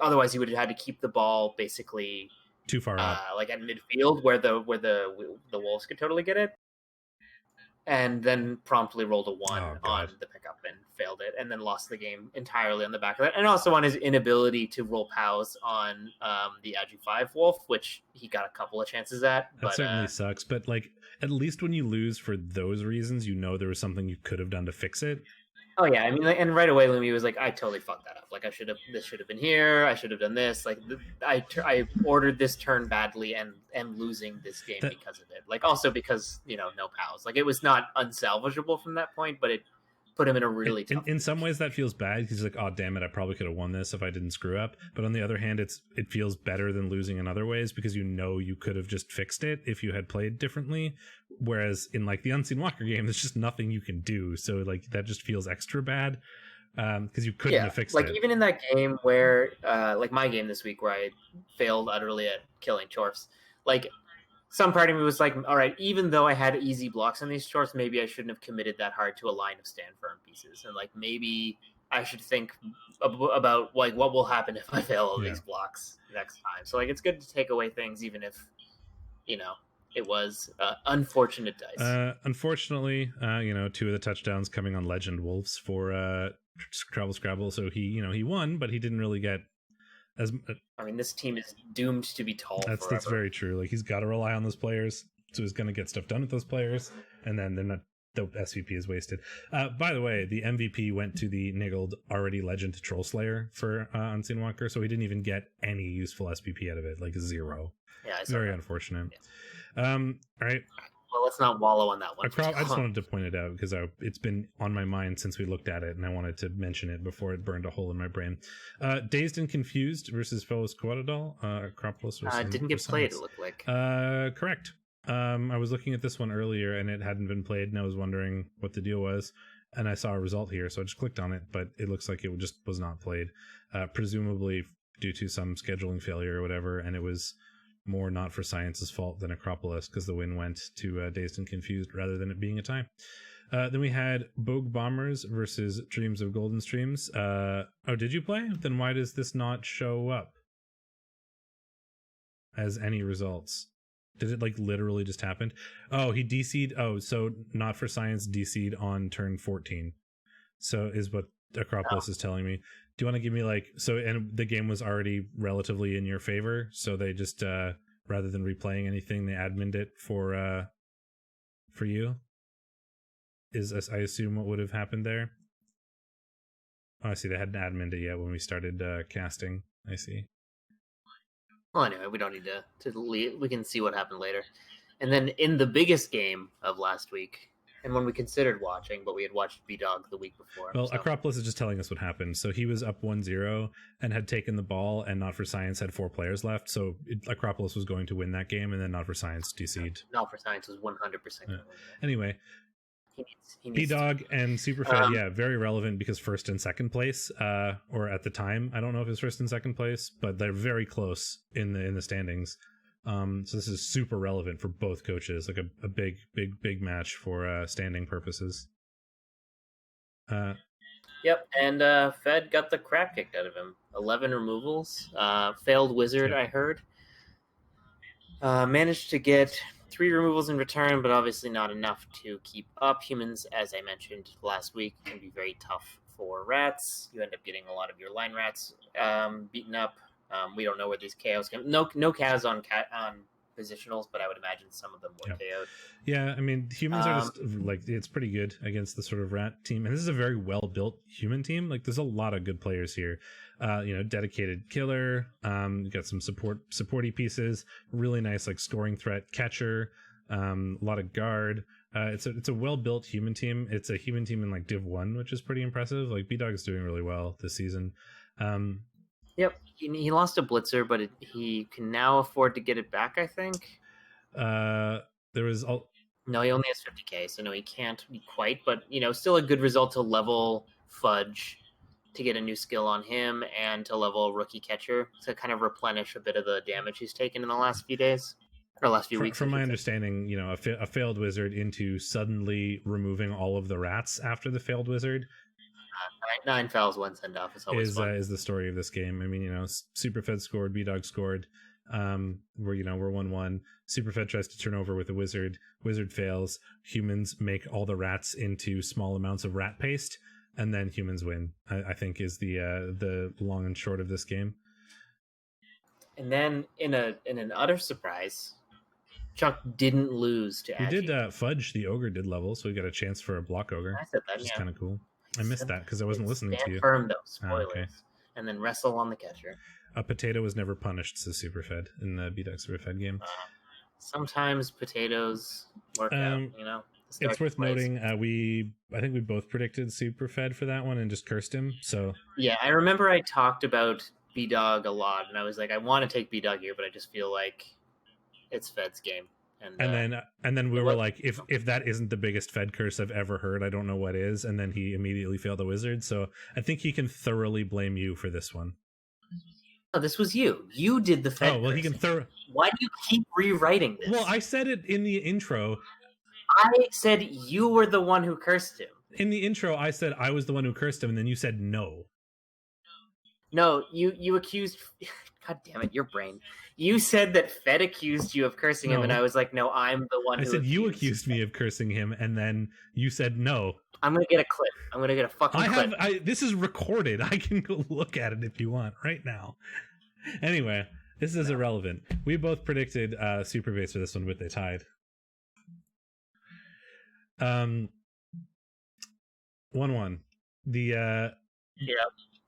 otherwise he would have had to keep the ball basically too far up, like at midfield where the Wolves could totally get it. And then promptly rolled a 1 on the pickup and failed it, and then lost the game entirely on the back of that. And also on his inability to roll POWs on the Agi 5 Wolf, which he got a couple of chances at. That certainly sucks, but like at least when you lose for those reasons, you know there was something you could have done to fix it. Oh yeah, I mean, and right away Lumi was like, "I totally fucked that up. Like, this should have been here. I should have done this. Like, I ordered this turn badly and losing this game because of it. Like, also because no POWs. Like, it was not unsalvageable from that point, but it put him in a really tough. In some ways, that feels bad because he's like, "Oh damn it, I probably could have won this if I didn't screw up." But on the other hand, it feels better than losing in other ways because you could have just fixed it if you had played differently. Whereas in like the Unseen Walker game, there's just nothing you can do. So like that just feels extra bad because you couldn't have fixed it. Like even in that game where like my game this week where I failed utterly at killing Chorfs, like some part of me was like, all right, even though I had easy blocks on these Chorfs, maybe I shouldn't have committed that hard to a line of stand firm pieces. And like maybe I should think about like what will happen if I fail all these blocks next time. So like it's good to take away things even if it was unfortunate dice. Unfortunately, 2 of the touchdowns coming on Legend Wolves for Travel Scrabble. So he won, but he didn't really get as. I mean, this team is doomed to be tall. That's very true. Like he's got to rely on those players, so he's going to get stuff done with those players, and then they're not. The SVP is wasted. By the way, the MVP went to the niggled already Legend Troll Slayer for Unseen Walker, so he didn't even get any useful SVP out of it, like 0. Yeah, very unfortunate. Yeah. All right. Well, let's not wallow on that one. I just wanted to point it out because it's been on my mind since we looked at it, and I wanted to mention it before it burned a hole in my brain. Dazed and Confused versus Phyllis Quetzalcoatl. Acropolis versus didn't get played, it looked like. Correct. I was looking at this one earlier, and it hadn't been played, and I was wondering what the deal was, and I saw a result here, so I just clicked on it, but it looks like it just was not played, presumably due to some scheduling failure or whatever, and it was more Not for Science's fault than Acropolis because the win went to Dazed and Confused rather than it being a tie. Then we had Bogue Bombers versus Dreams of Golden Streams. Did you play? Then why does this not show up as any results? Did it like literally just happened? Oh, he DC'd. Oh, so Not for Science DC'd on turn 14. So is what Acropolis is telling me. Do you want to give me and the game was already relatively in your favor, so they just rather than replaying anything, they admined it for you? Is I assume what would have happened there? Oh, I see. They hadn't admined it yet when we started casting. I see. Well, anyway, we don't need to leave. We can see what happened later. And then in the biggest game of last week, and one we considered watching, but we had watched B-Dog the week before. Well, so. Acropolis is just telling us what happened. So he was up 1-0 and had taken the ball, and Not for Science had 4 players left. So Acropolis was going to win that game, and then Not for Science DC'd. Not for Science was 100%. Yeah. Anyway, he needs B-Dog and Superfed, very relevant because first and second place, or at the time, I don't know if it's first and second place, but they're very close in the standings. So this is super relevant for both coaches, like a big match for standing purposes. Yep, and Fed got the crap kicked out of him. 11 removals, failed Wizard, I heard. Managed to get 3 removals in return, but obviously not enough to keep up. Humans, as I mentioned last week, can be very tough for rats. You end up getting a lot of your line rats beaten up. We don't know where these KOs come. No KOs on positionals, but I would imagine some of them were KO'd. Yeah, I mean, humans are just it's pretty good against the sort of rat team, and this is a very well built human team. Like, there's a lot of good players here. Dedicated killer. You got some supporty pieces. Really nice scoring threat catcher. A lot of guard. It's a well built human team. It's a human team in Div 1, which is pretty impressive. B-Dog is doing really well this season. Yep, he lost a blitzer, but he can now afford to get it back, I think. No, he only has 50k, so no, he can't be quite, but still a good result to level Fudge, to get a new skill on him, and to level Rookie Catcher to kind of replenish a bit of the damage he's taken in the last few days, or last few weeks. From my understanding, a failed wizard into suddenly removing all of the rats after the failed wizard. 9 fouls, 1 send off is always fun. Is the story of this game. I mean, Superfed scored, B-Dog scored. We're 1-1. Superfed tries to turn over with a wizard. Wizard fails. Humans make all the rats into small amounts of rat paste, and then humans win. I think is the long and short of this game. And then in an utter surprise, Chuck didn't lose to Agi. He did. Fudge the ogre did level, so we got a chance for a block ogre. I said that, which is kind of cool. I missed that because I wasn't listening to you. Firm though, spoilers. Okay. And then wrestle on the catcher. A potato was never punished to Superfed in the B-Dog Superfed game. Sometimes potatoes work out, It's worth noting, I think we both predicted Superfed for that one and just cursed him. So yeah, I remember I talked about B-Dog a lot, and I was like, I want to take B-Dog here, but I just feel like it's Fed's game. And then we were like, if that isn't the biggest Fed curse I've ever heard, I don't know what is. And then he immediately failed the wizard. So I think he can thoroughly blame you for this one. Oh, this was you. You did the Fed. Oh, well, cursing. He can Why do you keep rewriting this? Well, I said it in the intro. I said you were the one who cursed him. In the intro, I said I was the one who cursed him, and then you said no. No, you accused... God damn it, your brain. You said that Fed accused you of cursing him, and I was like, no, I'm the one who I said you accused me of cursing him, and then you said no. I'm going to get a clip. I'm going to get a fucking clip. This is recorded. I can go look at it if you want right now. Anyway, this is irrelevant. We both predicted Super Base for this one, but they tied. 1-1. Yeah.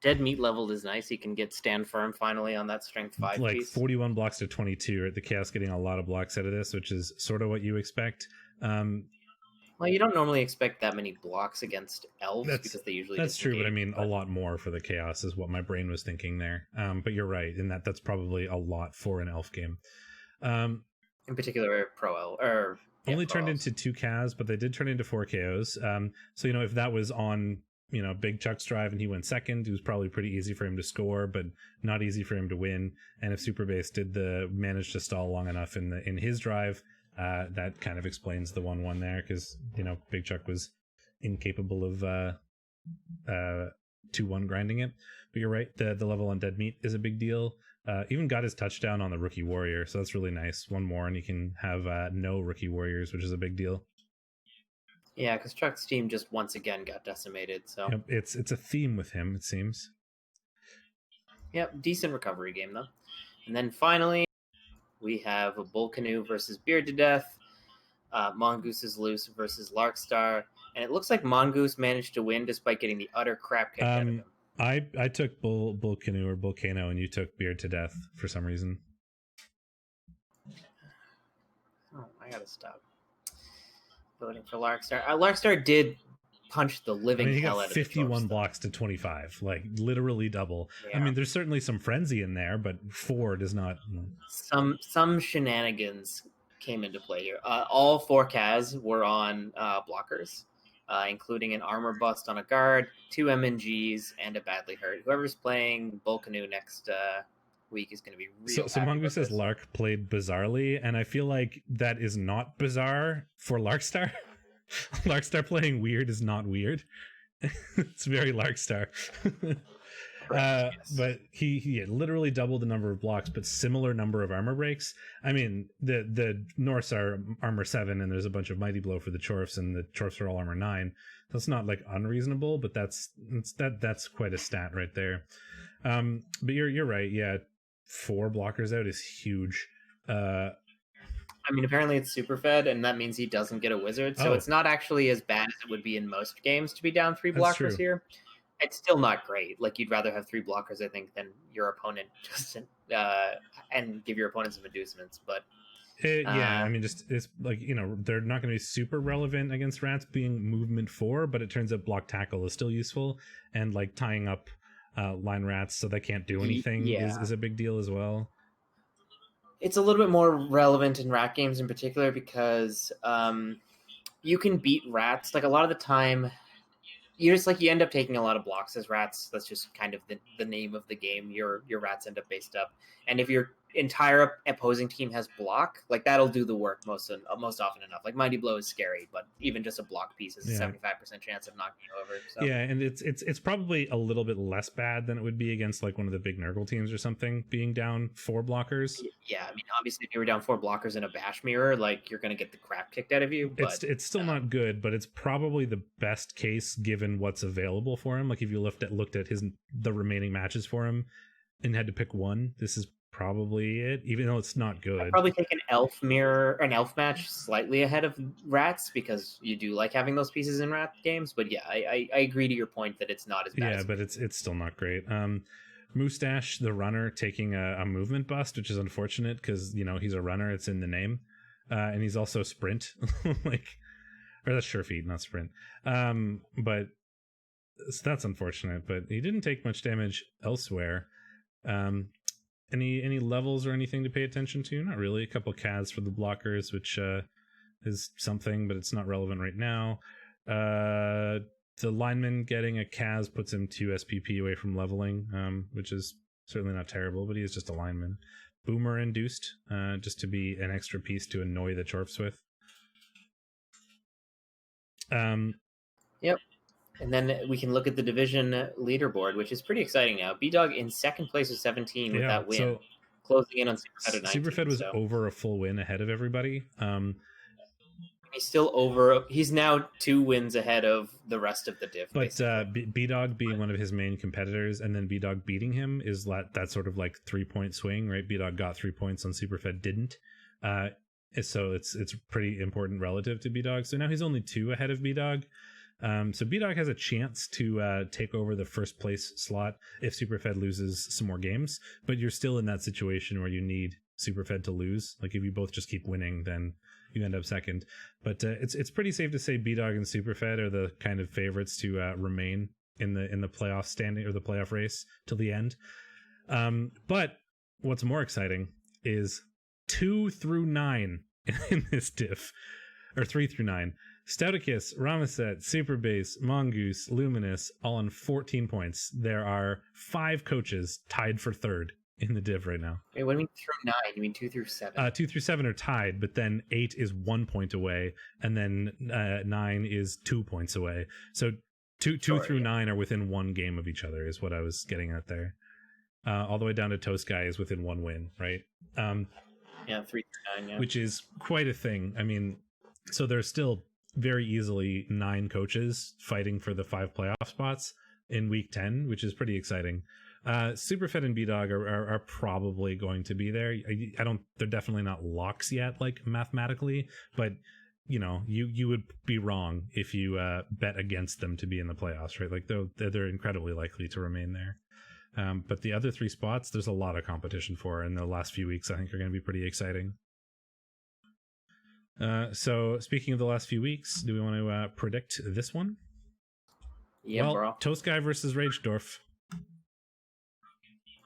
Dead meat leveled is nice. He can get stand firm finally on that strength 5 piece. 41 blocks to 22. Right? The Chaos getting a lot of blocks out of this, which is sort of what you expect. Well, you don't normally expect that many blocks against elves because they usually. That's true, but I mean a lot more for the Chaos is what my brain was thinking there. But you're right in that's probably a lot for an elf game. In particular, pro elf or only turned into 2 KAs, but they did turn into 4 KOs. So if that was on Big Chuck's drive and he went second, it was probably pretty easy for him to score, but not easy for him to win. And if Superbase managed to stall long enough in his drive, that kind of explains the 1-1 there, because Big Chuck was incapable of 2-1 grinding it. But you're right, the level on Dead Meat is a big deal. Even got his touchdown on the Rookie Warrior, so that's really nice. One more and he can have no Rookie Warriors, which is a big deal. Yeah, because Chuck's team just once again got decimated. So yep, it's a theme with him, it seems. Yep, decent recovery game though. And then finally, we have a Bull Canoe versus Beard to Death. Mongoose is loose versus Larkstar, and it looks like Mongoose managed to win despite getting the utter crap kicked out of him. I took Bull Canoe or Volcano, and you took Beard to Death for some reason. Oh, I gotta stop. voting for Larkstar. Larkstar did punch the living he hell got out of 51 the blocks to 25, like literally double. Yeah. I mean, there's certainly some frenzy in there, but 4 does not. Some shenanigans came into play here. All 4 Kaz were on blockers, including an armor bust on a guard, 2 MNGs, and a badly hurt. Whoever's playing Bull Canoe next week is going to be real. So Mongoose says Lark played bizarrely, and I feel like that is not bizarre for Larkstar. Larkstar playing weird is not weird. It's very Larkstar. Yes. But he literally doubled the number of blocks, but similar number of armor breaks. I mean, the Norse are armor 7, and there's a bunch of Mighty Blow for the Chorfs, and the Chorfs are all armor 9. That's not like unreasonable, but that's quite a stat right there. But you're right. Yeah, 4 blockers out is huge. I mean, apparently it's super fed, and that means he doesn't get a wizard. So it's not actually as bad as it would be in most games to be down 3 blockers here. It's still not great. Like, you'd rather have 3 blockers, I think, than your opponent just and give your opponent some inducements. But yeah, I mean, just it's like, they're not going to be super relevant against rats being movement 4, but it turns out block tackle is still useful, and like tying up line rats so they can't do anything is a big deal as well. It's a little bit more relevant in rat games in particular because you can beat rats. Like, a lot of the time, you end up taking a lot of blocks as rats. That's just kind of the name of the game. Your rats end up based up. And if your entire opposing team has block, like, that'll do the work most often enough. Like, Mighty Blow is scary, but even just a block piece is a 75% chance of knocking you over. So. Yeah, and it's probably a little bit less bad than it would be against like one of the big Nurgle teams or something, being down 4 blockers. Yeah, I mean, obviously if you were down 4 blockers in a bash mirror, like, you're going to get the crap kicked out of you. But it's still not good, but it's probably the best case given what's available for him. Like, if you looked at the remaining matches for him and had to pick one, this is probably it, even though it's not good. I'd probably take an elf match slightly ahead of rats because you do like having those pieces in rat games. But yeah, I agree to your point that it's not as bad. Yeah, but it's still not great. Moustache, the runner, taking a movement bust, which is unfortunate because he's a runner. It's in the name, and he's also sprint, or that's sure feet, not sprint. But so that's unfortunate. But he didn't take much damage elsewhere. Any levels or anything to pay attention to? Not really. A couple Kaz for the blockers, which is something, but it's not relevant right now. The lineman getting a Kaz puts him 2 SPP away from leveling, which is certainly not terrible, but he is just a lineman. Boomer induced, just to be an extra piece to annoy the Chorfs with. Yep. And then we can look at the division leaderboard, which is pretty exciting now. B-Dog in second place with 17 with that win, so closing in on Superfed at 19. Superfed was over a full win ahead of everybody. He's still over. He's now 2 wins ahead of the rest of the div. But B-Dog being one of his main competitors, and then B-Dog beating him is that sort of like 3-point swing, right? B-Dog got 3 points on Superfed, didn't. So it's pretty important relative to B-Dog. So now he's only 2 ahead of B-Dog. So B-Dog has a chance to take over the first place slot if Superfed loses some more games, but you're still in that situation where you need Superfed to lose. Like, if you both just keep winning, then you end up second. But it's pretty safe to say B-Dog and Superfed are the kind of favorites to remain in the playoff standing or the playoff race till the end. But what's more exciting is 2 through 9 in this diff, or 3 through 9. Stouticus, Ramaset, Superbase, Mongoose, Luminous, all on 14 points. There are 5 coaches tied for third in the div right now. Wait, what do you mean through 9? You mean 2 through 7? 2 through 7 are tied, but then 8 is 1 point away, and then 9 is 2 points away. So two through 9 are within 1 game of each other, is what I was getting at there. All the way down to Toast Guy is within 1 win, right? Yeah, 3 through 9, yeah. Which is quite a thing. I mean, so there's still very easily 9 coaches fighting for the 5 playoff spots in week 10, which is pretty exciting. Superfed and B-Dog are probably going to be there. They're definitely not locks yet, like mathematically, but you would be wrong if you bet against them to be in the playoffs, right? Like they're incredibly likely to remain there. But the other 3 spots, there's a lot of competition for in the last few weeks. I think are going to be pretty exciting. So speaking of the last few weeks, do we want to predict this one? Yeah, well, bro. Toast Guy versus Ragedorf.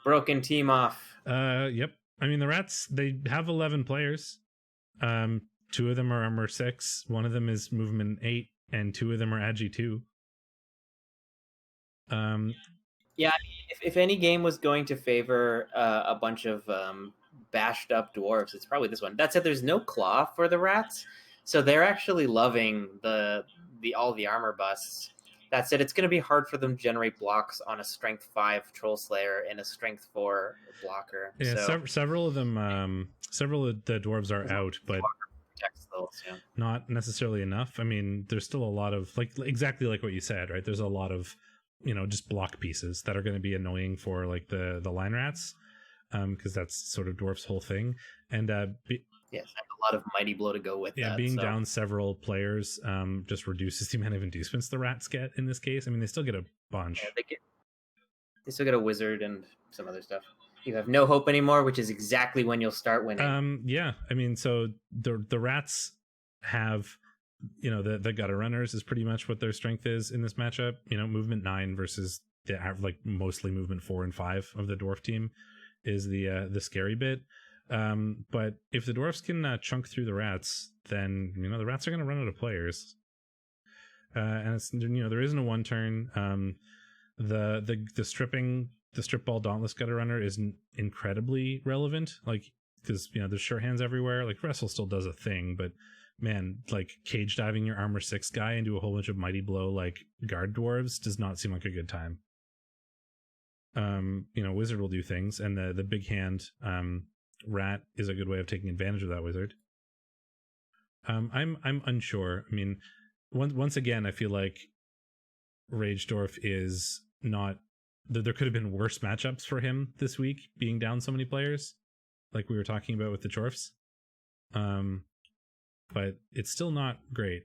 Broken team off. Yep. I mean, the Rats, they have 11 players. 2 of them are Armor 6. 1 of them is Movement 8. And 2 of them are Agi 2. Yeah, if any game was going to favor a bunch of bashed up dwarves, it's probably this one. That said, there's no claw for the Rats, so they're actually loving the all the armor busts. That said, it's going to be hard for them to generate blocks on a Strength 5 Troll Slayer and a Strength 4 blocker. Yeah, so several of them, several of the dwarves are out, but those, yeah. not necessarily enough. I mean, there's still a lot of, like, exactly like what you said, right? There's a lot of, just block pieces that are going to be annoying for, like, the line rats, because that's sort of dwarf's whole thing. And yes, a lot of Mighty Blow to go with that. Yeah, being down several players just reduces the amount of inducements the Rats get in this case. I mean, they still get a bunch. Yeah, they still get a wizard and some other stuff. You have no hope anymore, which is exactly when you'll start winning. Yeah, I mean, so the Rats have, the gutter runners is pretty much what their strength is in this matchup. Movement 9 versus the mostly movement 4 and 5 of the dwarf team is the scary bit. But if the dwarfs can chunk through the Rats, then the Rats are going to run out of players. And it's there isn't a one turn. The strip ball dauntless gutter runner isn't incredibly relevant, like, because there's sure hands everywhere. Like, wrestle still does a thing, but man, like, cage diving your armor 6 guy into a whole bunch of mighty blow like guard dwarves does not seem like a good time. Wizard will do things, and the big hand rat is a good way of taking advantage of that wizard. I'm unsure. I mean, once again, I feel like Ragedorf is not. There could have been worse matchups for him this week, being down so many players, like we were talking about with the Chorfs. But it's still not great.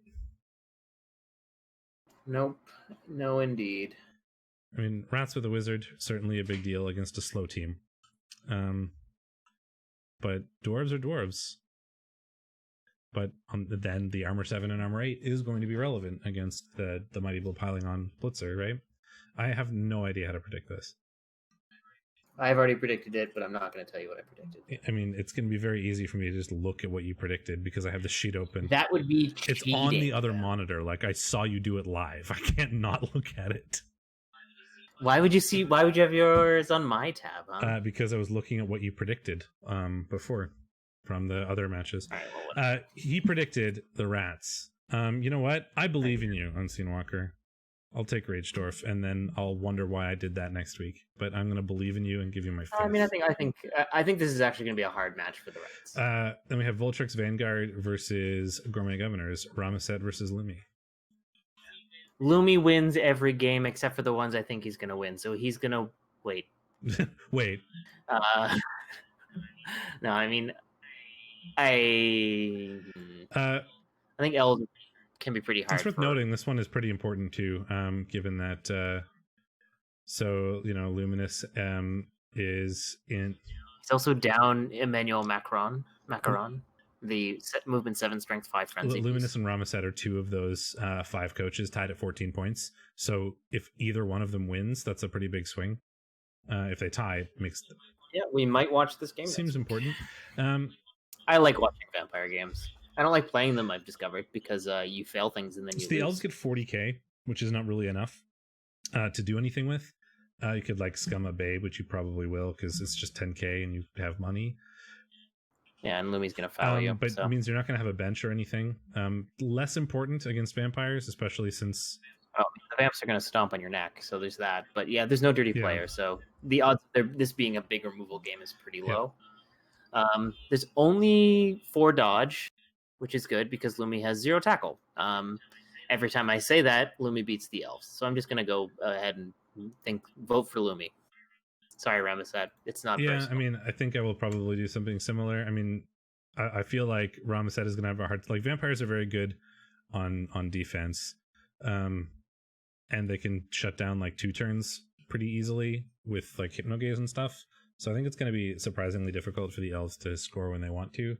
Nope. No, indeed. I mean, Rats with a wizard, certainly a big deal against a slow team. But dwarves are dwarves. But then the armor 7 and armor 8 is going to be relevant against the mighty blow piling on blitzer, right? I have no idea how to predict this. I've already predicted it, but I'm not going to tell you what I predicted. I mean, it's going to be very easy for me to just look at what you predicted because I have the sheet open. That would be cheating. It's on the other monitor. Like, I saw you do it live. I can't not look at it. Why would you have yours on my tab, huh? Because I was looking at what you predicted before from the other matches. All right, he predicted the Rats. You know what? I believe in you, Unseen Walker. I'll take Ragedorf, and then I'll wonder why I did that next week. But I'm going to believe in you and give you my faith. I mean, I think this is actually going to be a hard match for the Rats. Then we have Voltrix Vanguard versus Gourmet Governors. Ramaset versus Lumi. Lumi wins every game except for the ones I think he's going to win. So he's going to wait. Wait. No, I mean, I think L can be pretty hard. It's worth noting this one is pretty important too, given that Luminous is in. He's also down Emmanuel Macron, the movement 7 strength 5 frenzy. Luminous and Ramaset are 2 of those 5 coaches tied at 14 points. So if either one of them wins, that's a pretty big swing. If they tie, it makes. Yeah, we might watch this game. Seems important. I like watching vampire games. I don't like playing them, I've discovered, because you fail things and then you the lose. elves get 40k, which is not really enough to do anything with. You could scum a babe, which you probably will, because it's just 10k and you have money. Yeah, and Lumi's going to foul you. But it means you're not going to have a bench or anything. Less important against vampires, especially since... Oh, the vamps are going to stomp on your neck, so there's that. But yeah, there's no dirty player, so the odds of this being a big removal game is pretty low. There's only 4 dodge, which is good because Lumi has 0 tackle. Every time I say that, Lumi beats the elves. So I'm just going to go ahead and vote for Lumi. Sorry, Ramaset. It's not personal. I mean, I think I will probably do something similar. I mean, I feel like Ramaset is going to have a hard... vampires are very good on defense. And they can shut down 2 turns pretty easily with Hypnogaze and stuff. So I think it's going to be surprisingly difficult for the elves to score when they want to.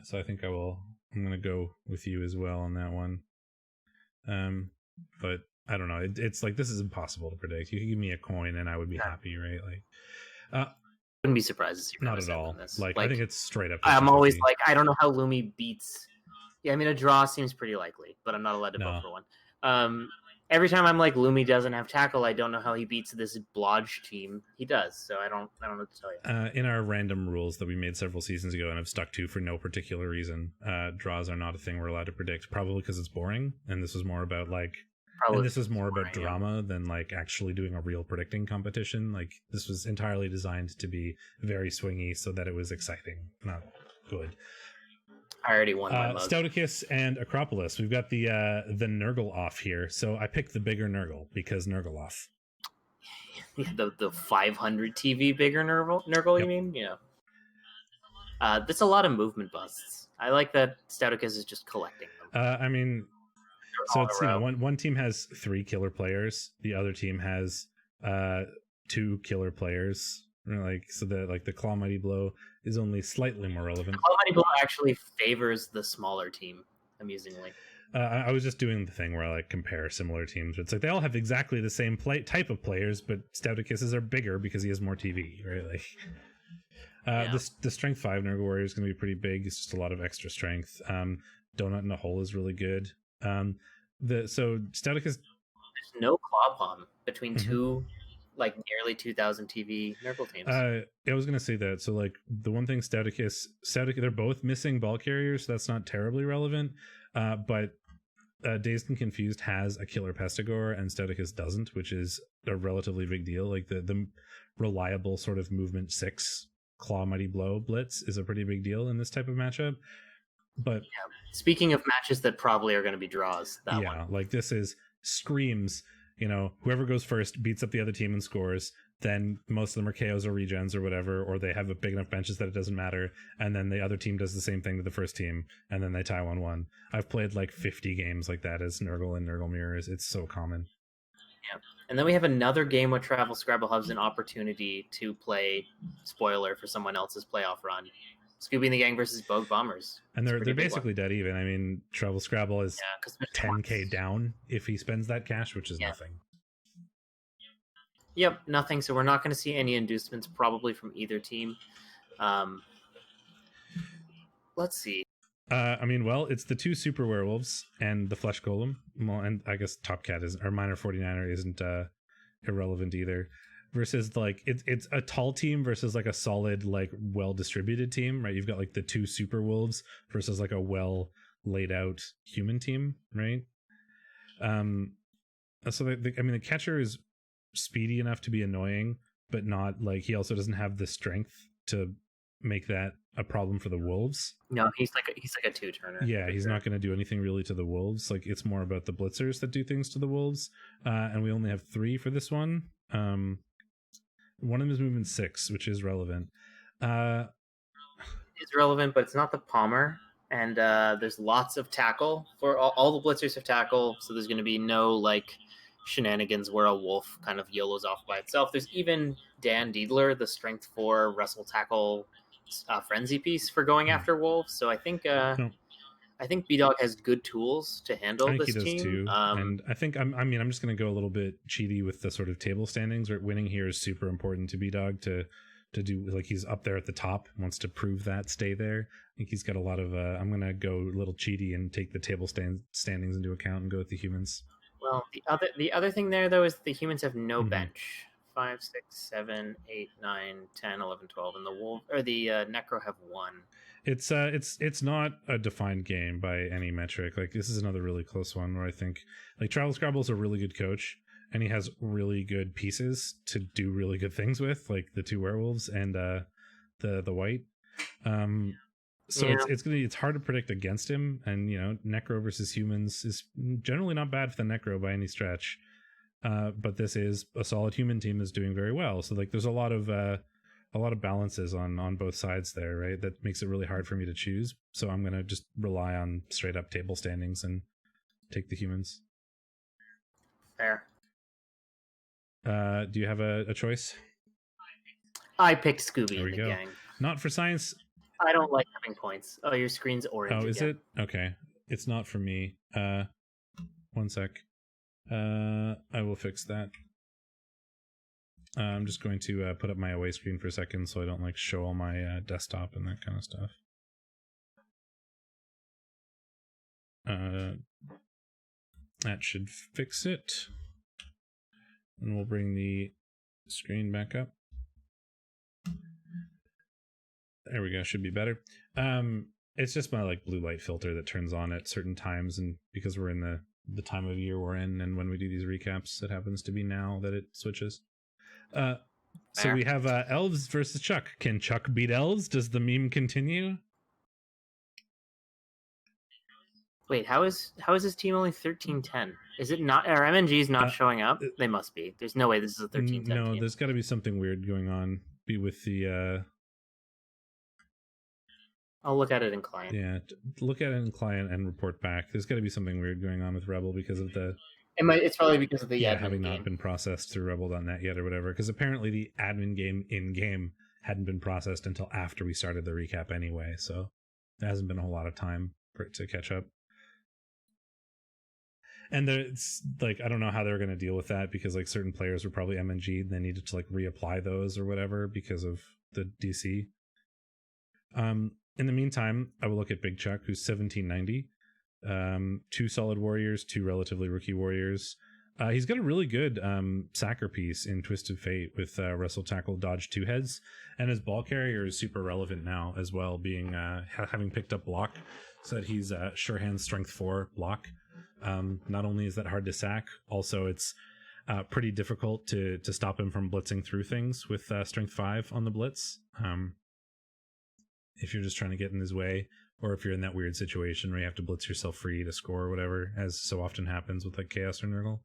So I think I'm going to go with you as well on that one. But I don't know. It's like, this is impossible to predict. You could give me a coin and I would be happy, right? Like, wouldn't be surprised to see not at all. this. Like, I think it's straight up. I'm always like, I don't know how Lumi beats. Yeah, I mean, a draw seems pretty likely, but I'm not allowed to vote for one. Every time I'm like, Lumi doesn't have tackle, I don't know how he beats this Blodge team. He does, so I don't know what to tell you. In our random rules that we made several seasons ago and have stuck to for no particular reason, draws are not a thing we're allowed to predict, probably because it's boring, and this was more about like... and this is more about drama than like actually doing a real predicting competition. Like, this was entirely designed to be very swingy so that it was exciting, not good. I already won my mug. Stouticus and Acropolis. We've got the Nurgle off here. So I picked the bigger Nurgle because Nurgle off. Yeah, the 500 TV bigger Nurgle, yep. You mean? Yeah. That's a lot of movement busts. I like that Stouticus is just collecting them. I mean, so it's, you know, one team has 3 killer players. The other team has 2 killer players. Like, so that like the Claw Mighty Blow is only slightly more relevant. Claw Mighty Blow actually favors the smaller team, amusingly. I was just doing the thing where I like compare similar teams. It's like they all have exactly the same type of players, but Stouticus's are bigger because he has more TV, right? Like, the Strength 5 Nurgle Warrior is going to be pretty big. It's just a lot of extra strength. Donut in a Hole is really good. So Stouticus. There's no Claw Palm between two. Like nearly 2,000 TV Nurgle teams. I was going to say that. So like the one thing Stouticus, they're both missing ball carriers, so that's not terribly relevant. But Dazed and Confused has a killer Pestigore and Stouticus doesn't, which is a relatively big deal. Like the reliable sort of movement 6 Claw Mighty Blow blitz is a pretty big deal in this type of matchup. But speaking of matches that probably are going to be draws, that one. Like this is screams. You know, whoever goes first beats up the other team and scores. Then most of them are KOs or regens or whatever, or they have a big enough benches that it doesn't matter. And then the other team does the same thing to the first team, and then they tie 1-1. I've played like 50 games like that as Nurgle and Nurgle Mirrors. It's so common. Yeah. And then we have another game with Travel Scrabble Hubs, an opportunity to play spoiler for someone else's playoff run. Scooby and the Gang versus Bogue Bombers. And they're basically dead even. I mean, Travel Scrabble is 10k down if he spends that cash, which is nothing. Yep, nothing. So we're not going to see any inducements probably from either team. Let's see. I mean, well, it's the 2 super werewolves and the flesh golem. Well, and I guess Top Cat isn't, or Minor 49er isn't irrelevant either. Versus like it's a tall team versus like a solid, like well distributed team, right? You've got like the 2 super wolves versus like a well laid out human team, right? So the catcher is speedy enough to be annoying, but not like, he also doesn't have the strength to make that a problem for the wolves. No, he's like a 2-turner. Yeah, he's not going to do anything really to the wolves. Like, it's more about the blitzers that do things to the wolves. And we only have 3 for this one. One of them is movement 6, which is relevant. It's relevant, but it's not the Palmer. And there's lots of tackle. For all the blitzers have tackle, so there's going to be no like shenanigans where a wolf kind of YOLOs off by itself. There's even Dan Diedler, the strength 4 wrestle tackle frenzy piece for going after wolves. So I think B-Dog has good tools to handle this team. He does too. And I think I'm just going to go a little bit cheaty with the sort of table standings. Right, winning here is super important to B-Dog to do. Like, he's up there at the top, wants to prove that, stay there. I think he's got a lot of. I'm going to go a little cheaty and take the table standings into account and go with the humans. Well, the other thing there though is the humans have no bench. 5, 6, 7, 8, 9, 10, 11, 12, and the wolf or the Necro have 1. It's not a defined game by any metric. Like, this is another really close one where I think like Travel Scrabble's a really good coach, and he has really good pieces to do really good things with, like the 2 werewolves and the white. It's hard to predict against him, and you know, Necro versus humans is generally not bad for the Necro by any stretch. But this is a solid human team that's doing very well. So like, there's a lot of balances on both sides there, right? That makes it really hard for me to choose. So I'm gonna just rely on straight up table standings and take the humans. Fair. Do you have a choice? I picked Scooby and the Gang. Not for science. I don't like having points. Oh, your screen's orange. Oh, is again. it? Okay. It's not for me. 1 sec. I will fix that. I'm just going to put up my away screen for a second so I don't like show all my desktop and that kind of stuff. That should fix it. And we'll bring the screen back up. There we go, should be better. It's just my like blue light filter that turns on at certain times, and because we're in the time of year we're in, and when we do these recaps, it happens to be now that it switches. So we have elves versus Chuck. Can Chuck beat elves? Does the meme continue? Wait, how is his team only 13-10? Is it not? Are MNGs not showing up? They must be. There's no way this is a 13-10 No, team. there's got to be something weird going on. Be with the. I'll look at it in client. Yeah, look at it in client and report back. There's got to be something weird going on with REBBL because of the. It's probably because of the admin having game. not been processed through REBBL.net yet or whatever. Because apparently the admin game in game hadn't been processed until after we started the recap anyway. So there hasn't been a whole lot of time for it to catch up. And it's like, I don't know how they're going to deal with that because like certain players were probably MNG and they needed to like reapply those or whatever because of the DC. In the meantime, I will look at Big Chuck, who's 1790. 2 solid warriors, 2 relatively rookie warriors. He's got a really good sacker piece in Twisted Fate with Wrestle, Tackle, Dodge, 2 heads. And his ball carrier is super relevant now as well, being having picked up block. So that he's sure hand strength 4 block. Not only is that hard to sack, also it's pretty difficult to stop him from blitzing through things with strength 5 on the blitz. If you're just trying to get in his way, or if you're in that weird situation where you have to blitz yourself free to score or whatever, as so often happens with like Chaos or Nurgle,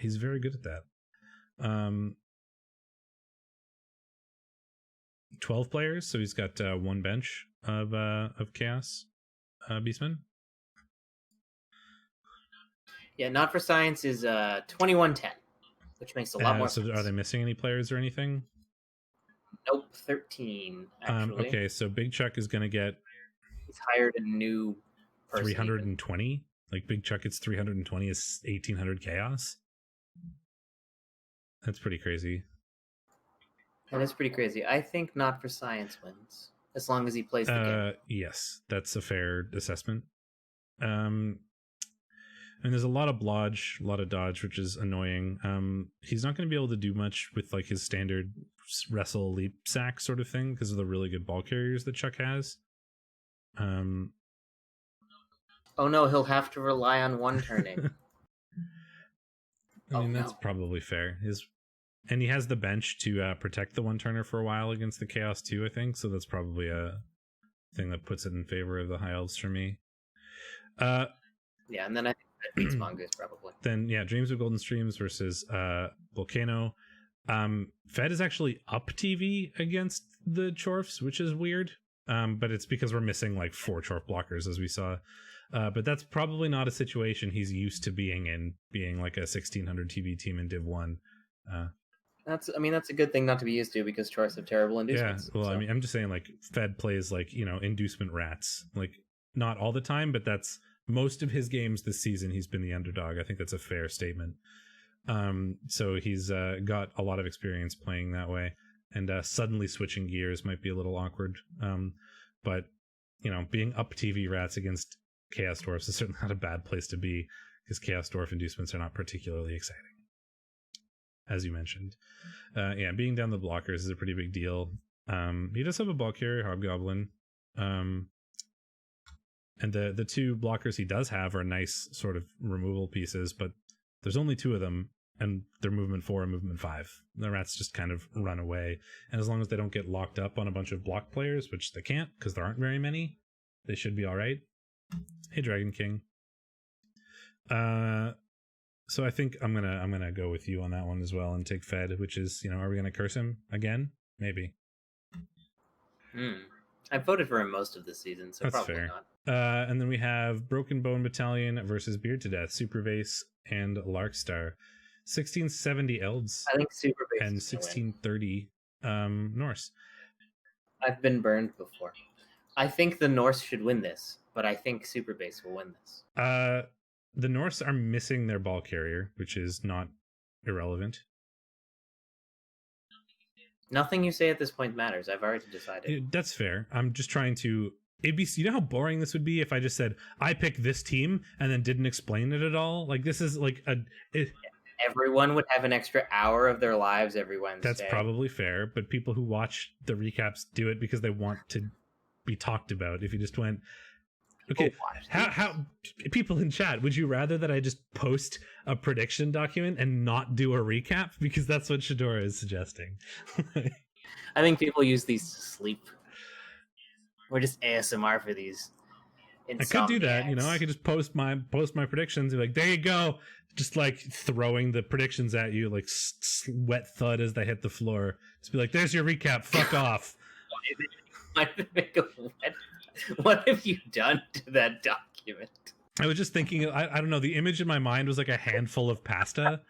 he's very good at that. 12 players, so he's got 1 bench of Chaos Beastmen. Yeah, Not for Science is 21-10, which makes a lot more sense. So are they missing any players or anything? Nope, 13, actually. Okay, so Big Chuck is going to get... He's hired a new person. 320? Even. Like, Big Chuck gets 320 is 1,800 Chaos? That's pretty crazy. That is pretty crazy. I think Not for Science wins, as long as he plays the game. Yes, that's a fair assessment. And there's a lot of blodge, a lot of dodge, which is annoying. He's not going to be able to do much with like his standard wrestle leap sack sort of thing because of the really good ball carriers that Chuck has. Oh no, he'll have to rely on one turning. I mean, that's probably fair. And he has the bench to protect the one turner for a while against the Chaos too, I think. So that's probably a thing that puts it in favor of the High Elves for me. Yeah, and then I think that beats Mongoose probably. Then yeah, Dreams of Golden Streams versus Volcano. Fed is actually up TV against the Chorfs, which is weird. But it's because we're missing like 4 Chorf blockers, as we saw. But that's probably not a situation he's used to being in, being like a 1600 TV team in Div 1. That's a good thing not to be used to because Chorfs have terrible inducements. Yeah, well, so. I mean, I'm just saying like Fed plays like, inducement rats. Like not all the time, but that's most of his games this season he's been the underdog. I think that's a fair statement. So he's got a lot of experience playing that way, and suddenly switching gears might be a little awkward. But being up TV rats against Chaos Dwarfs is certainly not a bad place to be because Chaos Dwarf inducements are not particularly exciting, as you mentioned. Being down the blockers is a pretty big deal. He does have a ball carrier, Hobgoblin. And the 2 blockers he does have are nice sort of removal pieces, but there's only 2 of them, and they're movement 4 and movement 5. The rats just kind of run away, and as long as they don't get locked up on a bunch of block players, which they can't because there aren't very many, they should be all right. Hey, Dragon King. So I think I'm gonna go with you on that one as well and take Fed, which is are we gonna curse him again? Maybe. I voted for him most of the season, so that's probably fair. not. And then we have Broken Bone Battalion versus Beard to Death, Supervase and Larkstar. 1670 Elds. I think Supervase and 1630 Norse. I've been burned before. I think the Norse should win this, but I think Super Base will win this. The Norse are missing their ball carrier, which is not irrelevant. Nothing you say at this point matters. I've already decided. That's fair. I'm just trying to. It'd be, you know how boring this would be if I just said I pick this team and then didn't explain it at all. Like this is like everyone would have an extra hour of their lives every Wednesday. That's probably fair, but people who watch the recaps do it because they want to be talked about. If you just went, okay, how people in chat, would you rather that I just post a prediction document and not do a recap? Because that's what Shadorra is suggesting. I think people use these to sleep. We're just ASMR for these. I could do that, you know. I could just post my predictions and be like, there you go, just like throwing the predictions at you, like wet thud as they hit the floor. Just be like, there's your recap. Fuck off. What have you done to that document? I was just thinking, I don't know, the image in my mind was like a handful of pasta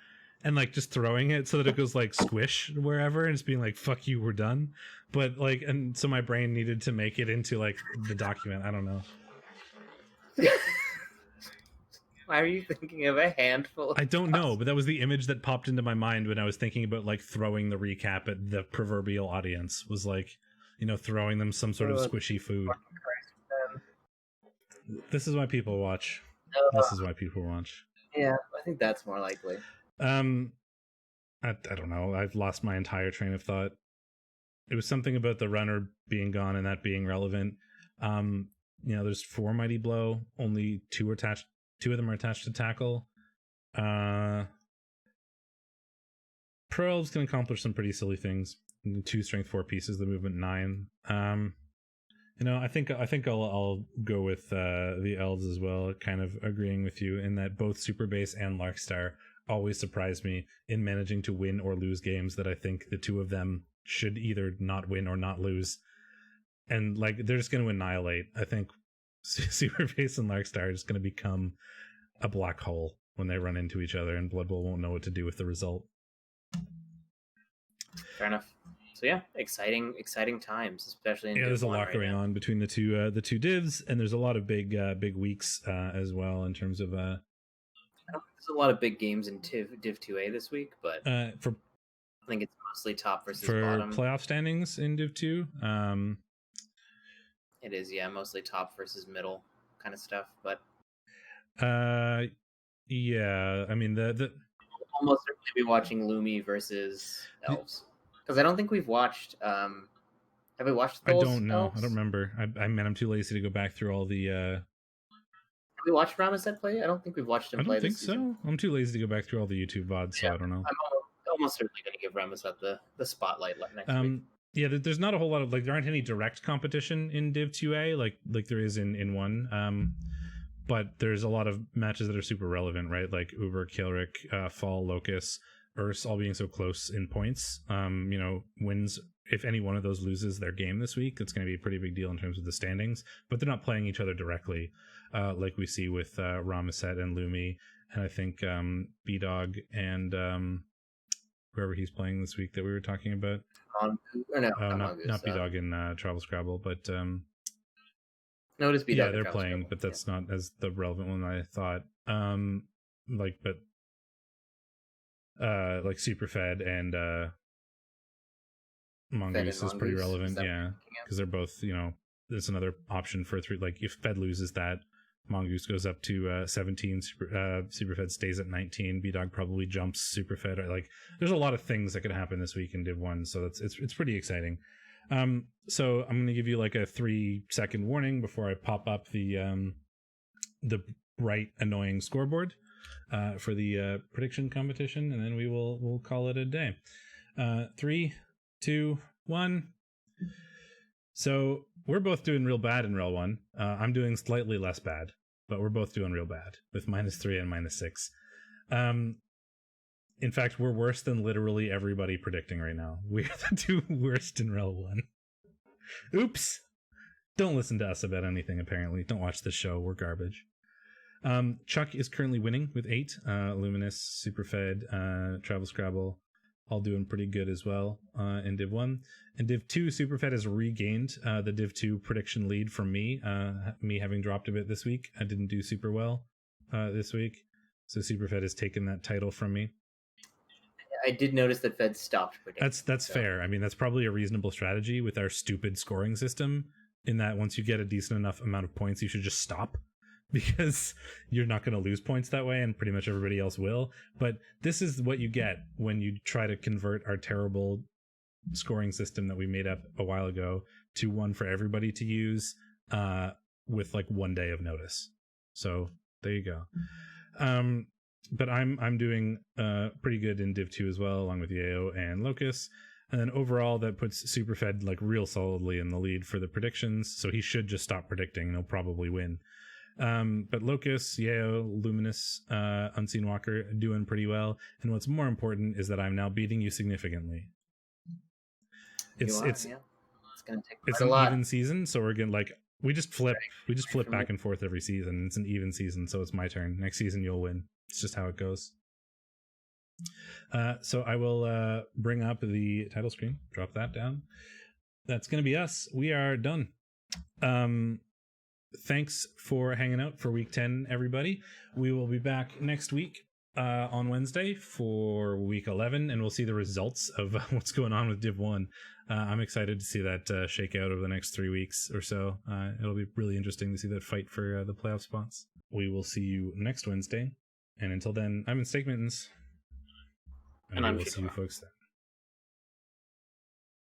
and like just throwing it so that it goes like squish wherever and just being like, fuck you, we're done. But like, and so my brain needed to make it into like the document. I don't know. Why are you thinking of a handful? I don't know, but that was the image that popped into my mind when I was thinking about like throwing the recap at the proverbial audience, was like, you know, throwing them some sort of squishy food. This is why people watch. This is why people watch. Yeah, I think that's more likely. I don't know. I've lost my entire train of thought. It was something about the runner being gone and that being relevant. You know, there's 4 Mighty Blow. Only 2 of them are attached to tackle. Pro Elves can accomplish some pretty silly things. 2 strength 4 pieces, the movement 9. You know, I think I'll go with the Elves as well, kind of agreeing with you in that both Super Base and Larkstar always surprise me in managing to win or lose games that I think the 2 of them should either not win or not lose. And like, they're just going to annihilate. I think Super Base and Larkstar are just going to become a black hole when they run into each other, and Blood Bowl won't know what to do with the result. Fair enough. So yeah, exciting times, especially in there's a lot going on between the two divs, and there's a lot of big weeks as well in terms of there's a lot of big games in Div 2A this week, but I think it's mostly top versus bottom. For playoff standings in Div 2, it is, yeah, mostly top versus middle kind of stuff, but yeah, I mean the almost certainly be watching Lumi versus Elves. Because I don't think we've watched. Have we watched those? I don't know. Elves? I don't remember. I'm too lazy to go back through all the. Have we watched Ramazet play? I don't think we've watched him play. I don't think so. I'm too lazy to go back through all the YouTube VODs, so I don't know. I'm almost certainly going to give Ramazet the spotlight next week. Yeah, there's not a whole lot of like, there aren't any direct competition in Div 2A like there is in 1. But there's a lot of matches that are super relevant, right? Like Uber, Kielric, Fall, Locus, Urs all being so close in points. You know, wins, if any one of those loses their game this week, it's going to be a pretty big deal in terms of the standings. But they're not playing each other directly, like we see with Ramazet and Lumi, and I think B-Dog and whoever he's playing this week that we were talking about. Not B-Dog in Travel Scrabble, but no, it is B-Dog. Yeah, they're playing, but that's not as the relevant one I thought. Like Superfed and Mongoose is pretty relevant, yeah, because they're both, you know, there's another option for 3. Like if Fed loses that, Mongoose goes up to 17, Superfed stays at 19, B-Dog probably jumps Superfed. Like there's a lot of things that could happen this week in Div 1, so it's pretty exciting. So I'm going to give you like a 3-second warning before I pop up the bright annoying scoreboard for the prediction competition, and then we'll call it a day. 3, 2, 1. So we're both doing real bad in REL 1. I'm doing slightly less bad, but we're both doing real bad with -3 and -6. In fact, we're worse than literally everybody predicting right now. We're the 2 worst in REL 1. Oops. Don't listen to us about anything, apparently. Don't watch this show. We're garbage. Chuck is currently winning with 8. Luminous, Superfed, Travel Scrabble, all doing pretty good as well in Div 1. In Div 2, Superfed has regained the Div 2 prediction lead from me, me having dropped a bit this week. I didn't do super well this week, so Superfed has taken that title from me. I did notice that Fed stopped predicting. That's fair. I mean, that's probably a reasonable strategy with our stupid scoring system, in that once you get a decent enough amount of points, you should just stop, because you're not going to lose points that way, and pretty much everybody else will. But this is what you get when you try to convert our terrible scoring system that we made up a while ago to one for everybody to use with like 1 day of notice. So there you go. But I'm doing pretty good in Div 2 as well, along with Yayo and Locus. And then overall, that puts Superfed like real solidly in the lead for the predictions. So he should just stop predicting and he'll probably win. But Locus, Yayo, Luminous, Unseen Walker doing pretty well. And what's more important is that I'm now beating you significantly. It's gonna take it's an even season, so we're gonna we just flip back and forth every season. It's an even season, so it's my turn. Next season you'll win. It's just how it goes. So I will bring up the title screen, drop that down. That's gonna be us. We are done. Thanks for hanging out for week 10, everybody. We will be back next week on Wednesday for week 11, and we'll see the results of what's going on with Div 1. I'm excited to see that shake out over the next 3 weeks or so. It'll be really interesting to see that fight for the playoff spots. We will see you next Wednesday, and until then, I'm in Steakmittens, and I will see you folks then.